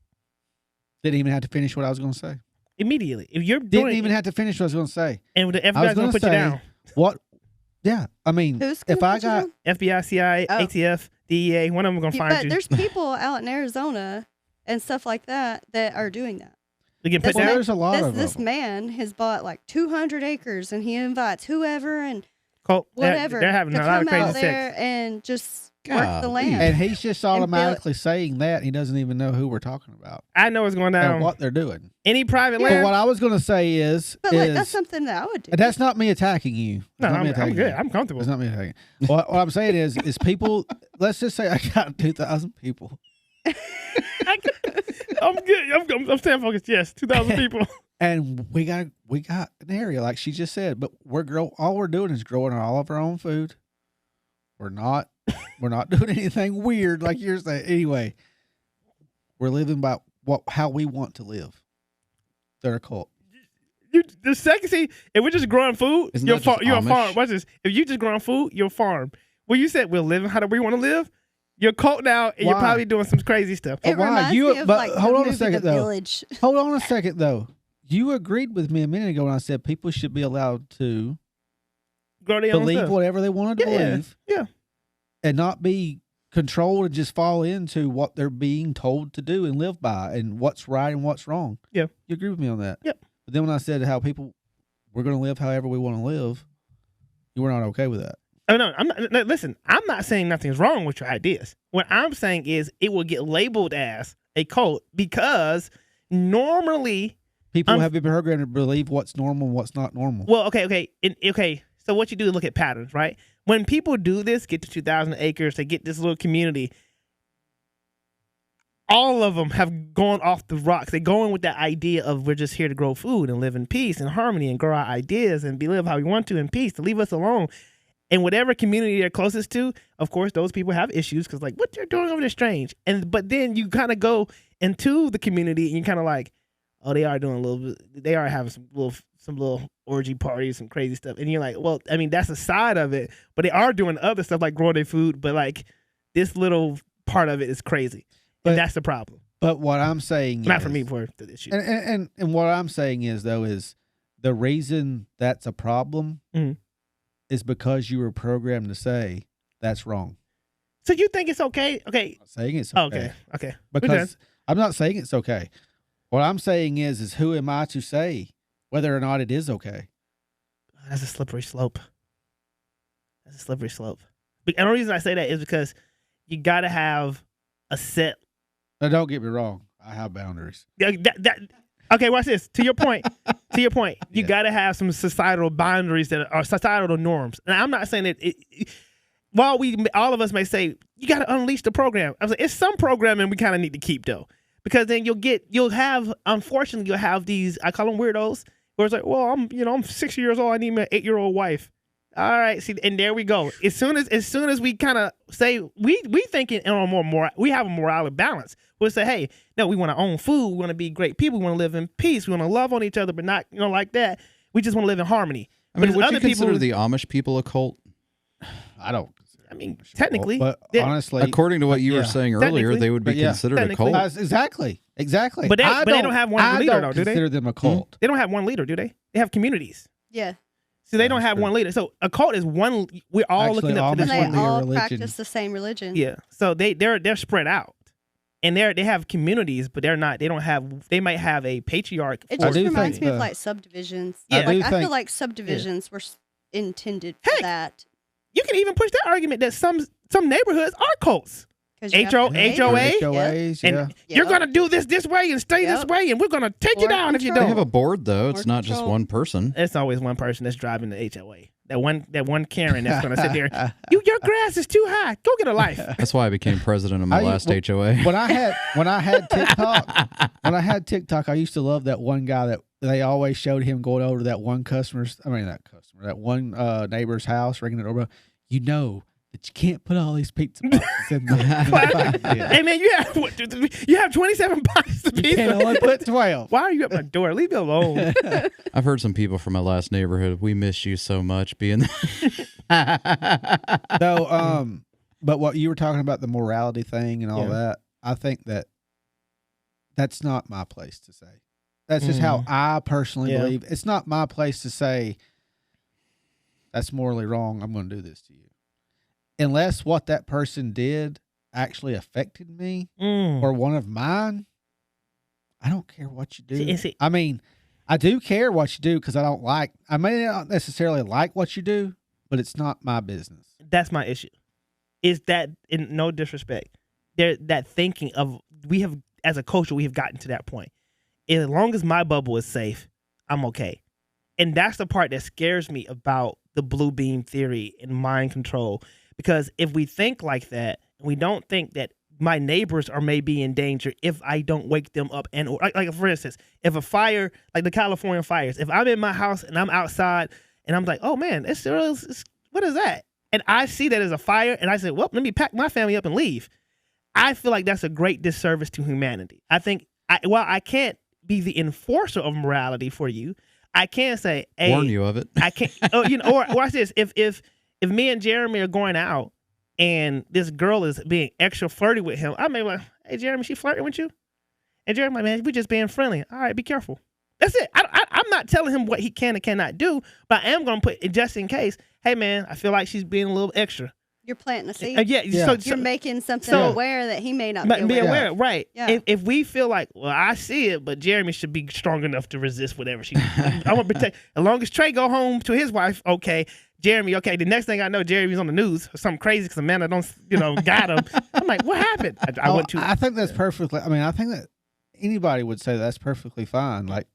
Didn't even have to finish what I was going to say. immediately. If you're Didn't doing even have to finish what I was going to say. and the I was FBI's gonna put you say, down. What? Yeah, I mean, Who's if gonna I put you got down? FBI, CIA, Oh. ATF, DEA. One of them gonna Yeah, find but you. there's people out in Arizona and stuff like that that are doing that. You get put Well, down. there's a lot of This them. man has bought like 200 acres and he invites whoever and Cool. whatever They're having to a lot of come out crazy there sex. and just work the Golly. land. And he's just build- automatically saying that. He doesn't even know who we're talking about I know what's going and down. what they're doing. Any private But land. what I was going to say is, but like, that's something that I would do. and that's not me attacking you. It's No, not me I'm attacking good. you. I'm comfortable. It's not me attacking. What I'm saying is people. Let's just say I got 2,000 people, I'm good. I'm staying focused. Yes, 2,000 people. and we got an area like she just said. But all we're doing is growing all of our own food. We're not doing anything weird like you're saying. Anyway, we're living by how we want to live. They're a cult. The second, see, if we're just growing food, Isn't you're that just a Amish? farm. Watch this. If you just growing food, you're a farm. Well, you said we're living how do we want to live. You're cult now, and you're Why? probably doing some crazy stuff. it why? reminds You- me of but like hold the on a movie second, The though. Village. Hold on a second, though. You agreed with me a minute ago when I said people should be allowed to Grow their own believe stuff. whatever they want to Yeah, believe yeah. and not be controlled and just fall into what they're being told to do and live by and what's right and what's wrong. Yeah. You agree with me on that? Yep. But then when I said how we're going to live however we want to live, you were not okay with that. Oh no, I'm not. No, listen, I'm not saying nothing's wrong with your ideas. What I'm saying is it will get labeled as a cult because normally People have been programmed to believe what's normal and what's not normal. Well, okay. So what you do is look at patterns, right? When people do this, get to 2,000 acres, they get this little community. All of them have gone off the rocks. They go in with that idea of we're just here to grow food and live in peace and harmony and grow our ideas and live how we want to in peace, to leave us alone. And whatever community they're closest to, of course, those people have issues because like what they're doing over there is strange. But then you kind of go into the community and you kind of like, oh, they are doing a little bit. They are having some little orgy parties, some crazy stuff. And you're like, well, I mean, that's a side of it. But they are doing other stuff like growing their food. But like this little part of it is crazy. And that's the problem. But what I'm saying not for me for the issue. And what I'm saying is though is the reason that's a problem is because you were programmed to say that's wrong. So you think it's okay? Okay. I'm not saying it's okay. Okay. Because I'm not saying it's okay. What I'm saying is who am I to say whether or not it is okay? That's a slippery slope. And the only reason I say that is because you got to have a set. Now, don't get me wrong. I have boundaries. Okay, watch this. To your point, you got to have some societal boundaries that are societal norms. And I'm not saying that while all of us may say, you got to unleash the program. I was like, it's some programming we kind of need to keep though. Because then unfortunately, you'll have these, I call them weirdos, where it's like, well, I'm 60 years old, I need my 8-year-old wife. All right, see, and there we go. As soon as we kind of say, we thinking on we have a morality balance. We'll say, hey, no, we want to own food, we want to be great people, we want to live in peace, we want to love on each other, but not, like that. We just want to live in harmony. I mean, would you consider the Amish people a cult? I don't. I mean, technically, but honestly, according to what you were saying earlier, they would be considered a cult. Exactly. But they don't have one leader, though, do they? Consider them a cult. They don't have one leader, do they? They have communities. Yeah. So they don't have one leader. So a cult is one. We're all looking up to this one. They all practice the same religion. Yeah. So they're spread out, and they have communities, but they're not. They don't have. They might have a patriarch. It just reminds me of like subdivisions. Yeah. I feel like subdivisions were intended for that. You can even push that argument that some neighborhoods are cults. HOAs, and you're gonna do this way and stay this way, and we're gonna take you down if you don't. They have a board though. It's not just one person. It's always one person that's driving the HOA. That one Karen that's gonna sit there. Your grass is too high. Go get a life. That's why I became president of my last HOA. When I had TikTok, I used to love that one guy that they always showed him going over to that one neighbor's house, ringing the doorbell. That you can't put all these pizza boxes in there. Hey man, you have 27 boxes of pizza. You can only put 12. Why are you at my door? Leave me alone. I've heard some people from my last neighborhood. We miss you so much being there. So, but what you were talking about, the morality thing and all that, I think that's not my place to say. That's just how I personally believe. It's not my place to say that's morally wrong. I'm going to do this to you. Unless what that person did actually affected me or one of mine, I don't care what you do. I mean, I do care what you do because I may not necessarily like what you do, but it's not my business. That's my issue. Is that, in no disrespect, that thinking of, as a culture, we have gotten to that point. As long as my bubble is safe, I'm okay. And that's the part that scares me about the blue beam theory and mind control. Because if we think like that, we don't think that my neighbors are maybe in danger if I don't wake them up. And like for instance, if a fire, like the California fires, if I'm in my house and I'm outside and I'm like, oh man, what is that? And I see that as a fire and I say, well, let me pack my family up and leave. I feel like that's a great disservice to humanity. I think while I can't be the enforcer of morality for you, I can say, hey, warn you of it. I can't, or watch this. If me and Jeremy are going out and this girl is being extra flirty with him, I may be like, hey, Jeremy, she flirting with you? And Jeremy, man, we're just being friendly. All right, be careful. That's it. I'm not telling him what he can and cannot do, but I am going to put, just in case, hey, man, I feel like she's being a little extra. You're planting a seed. So you're making something aware that he may not be aware. Right. Yeah. If we feel like, well, I see it, but Jeremy should be strong enough to resist whatever she I want to protect. As long as Trey go home to his wife, okay. Jeremy, okay. The next thing I know, Jeremy's on the news or something crazy because Amanda don't, got him. I'm like, what happened? I went to. I think that's perfectly. I mean, I think that anybody would say that's perfectly fine. Like,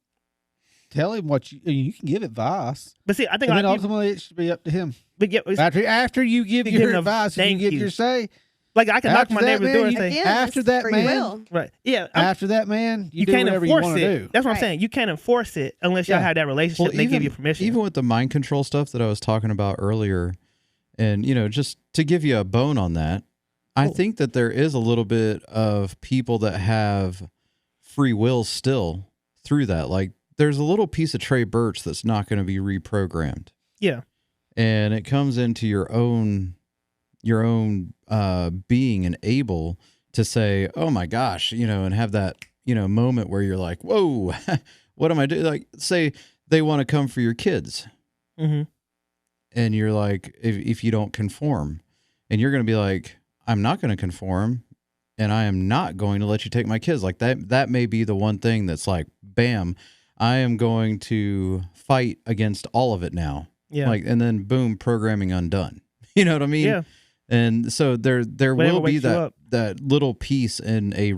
tell him what you can give advice, But see, I think and then a lot of ultimately it should be up to him. people, After you give You your give enough advice and you thank give yous. your say, like I can knock after my that, neighbor's man, door and you- say, Again, after it's that, free man, will. right, yeah, after that, man, you do can't whatever you enforce want to it. do. That's what I'm Right. saying. You can't enforce it unless y'all Yeah. have that relationship. and they give you permission. Even with the mind control stuff that I was talking about earlier, and just to give you a bone on that, I think that there is a little bit of people that have free will still through that. Like there's a little piece of Trey Birch that's not going to be reprogrammed. Yeah. And it comes into your own being and able to say, oh my gosh, and have that, moment where you're like, whoa, what am I doing? Like say they want to come for your kids. Mm-hmm. And you're like, if you don't conform, and you're going to be like, I'm not going to conform, and I am not going to let you take my kids. Like that may be the one thing that's like, bam, I am going to fight against all of it now. Yeah. Like, and then boom, programming undone. You know what I mean? Yeah. And so there Whatever will be wakes you up. that little piece in a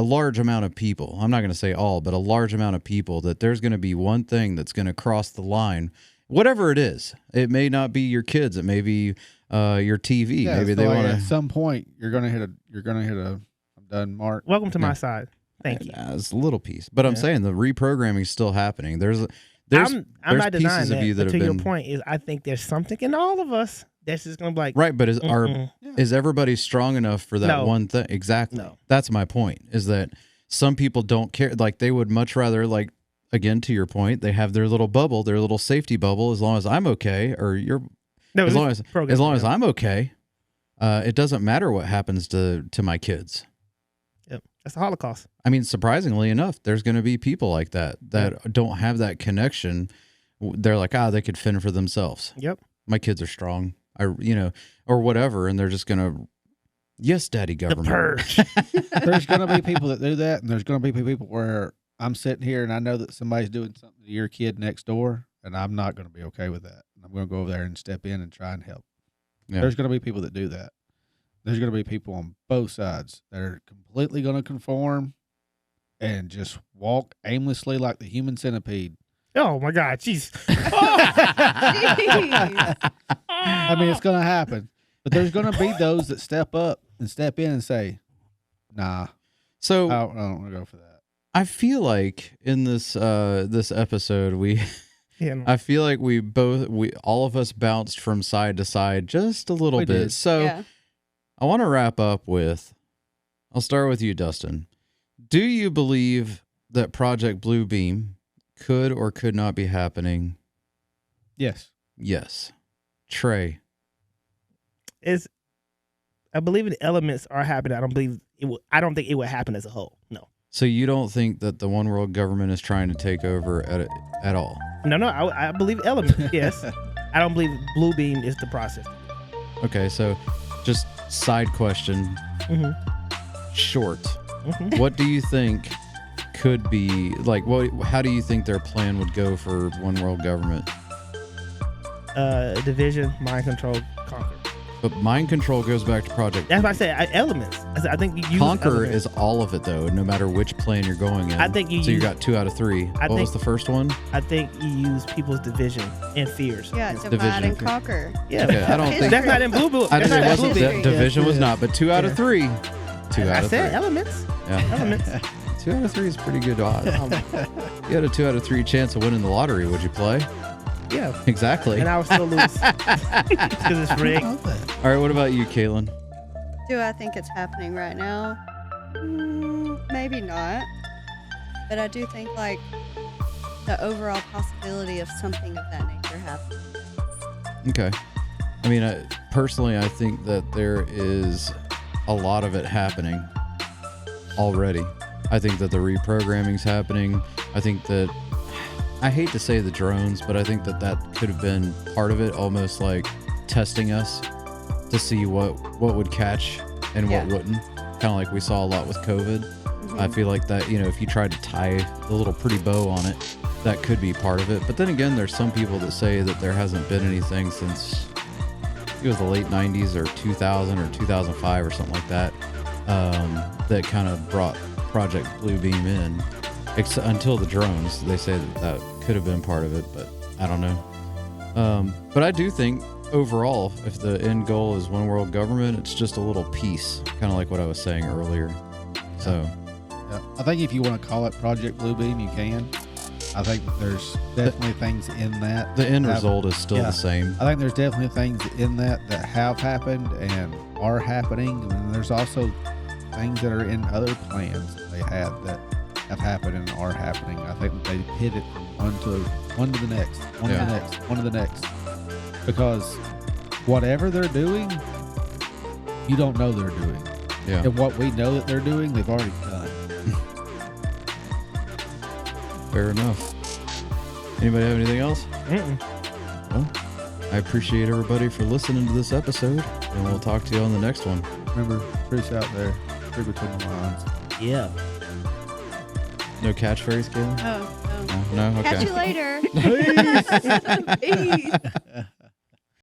large amount of people. I'm not going to say all, but a large amount of people that there's going to be one thing that's going to cross the line. Whatever it is, it may not be your kids. It may be your TV. Yeah, Maybe so they like want at to. some point you're gonna hit a. I'm done, Mark. Welcome to my side. Thank you. It's a little piece, but I'm Yeah. saying the reprogramming is still happening. There's I'm not denying pieces that. of you that But have to your been point is, I think there's something in all of us that's just gonna be like, right. But Mm-mm. is everybody strong enough for that No. one thing? Exactly. No. That's my point. Is that some people don't care. Like they would much rather like. Again, to your point, they have their little bubble, their little safety bubble. As long as I'm okay, or you're, no, as this long as program, yeah. I'm okay, it doesn't matter what happens to my kids. Yep. That's the Holocaust. I mean, surprisingly enough, there's going to be people like that don't have that connection. They're like, they could fend for themselves. Yep. My kids are strong. Or whatever, and they're just going to, yes, daddy The government. purge. There's gonna be people that do that, and there's gonna be people where I'm sitting here and I know that somebody's doing something to your kid next door, and I'm not going to be okay with that. I'm going to go over there and step in and try and help. Yeah. There's going to be people that do that. There's going to be people on both sides that are completely going to conform and just walk aimlessly like the human centipede. Oh my God, jeez. Jeez. I mean, it's going to happen. But there's going to be those that step up and step in and say, nah, So I don't want to go for that. I feel like in this episode Yeah. I feel like all of us bounced from side to side just a little We bit. did. So Yeah. I want to wrap up with, I'll start with you, Dustin. Do you believe that Project Bluebeam could or could not be happening? Yes. Yes. Trey. I believe in elements are happening. I don't believe it will. I don't think it would happen as a whole. No. So you don't think that the one world government is trying to take over at all? No. I believe elements. Yes. I don't believe blue beam is the process. Okay, so just side question, Mm-hmm. short. Mm-hmm. What do you think could be like? How do you think their plan would go for one world government? Division, mind control, conquer. But mind control goes back to Project. That's why I said elements. I think you use Conquer elements. is all of it, though, no matter which plan you're going in. I think you So you use- got 2 out of 3. What was think- the first one? I think you use people's division and fears. Yeah, divide Division. and conquer. Yeah. Okay, I don't think. That's not in blue book. I That's didn't. not It in blue wasn't. book. Division was Yes. not, but 2 out of 3. 2 out I of 3. said elements. Yeah. Elements. 2 out of 3 is pretty good odds. You had a 2 out of 3 chance of winning the lottery. Would you play? Yeah. Exactly. And I would still lose because it's rigged. All right. What about you, Caitlin? Do I think it's happening right now? Maybe not. But I do think like the overall possibility of something of that nature happening. Okay. I mean, personally, I think that there is a lot of it happening already. I think that the reprogramming's happening. I think that, I hate to say the drones, but I think that could have been part of it, almost like testing us to see what would catch and Yeah. what wouldn't. Kind of like we saw a lot with COVID. Mhm. I feel like that, if you tried to tie the little pretty bow on it, that could be part of it. But then again, there's some people that say that there hasn't been anything since it was the late 90s or 2000 or 2005 or something like that, that kind of brought Project Bluebeam in, until the drones. They say that could have been part of it, but I don't know. But I do think overall, if the end goal is one world government, it's just a little piece, kind of like what I was saying earlier. So, yeah. I think if you want to call it Project Bluebeam, you can. I think there's definitely things in that. The end result is still the same. I think there's definitely things in that have happened and are happening. And there's also things that are in other plans that they have that have happened and are happening. I think that they hit it from one to the next, one to the next, one to the next. Because whatever they're doing, you don't know they're doing. Yeah. And what we know that they're doing, they've already done. Fair enough. Anybody have anything else? Well, I appreciate everybody for listening to this episode, and we'll talk to you on the next one. Remember, truth's out there. Read between the lines. Yeah. No catchphrase, Kayla? Oh, no. No? Okay. Catch you later. Peace.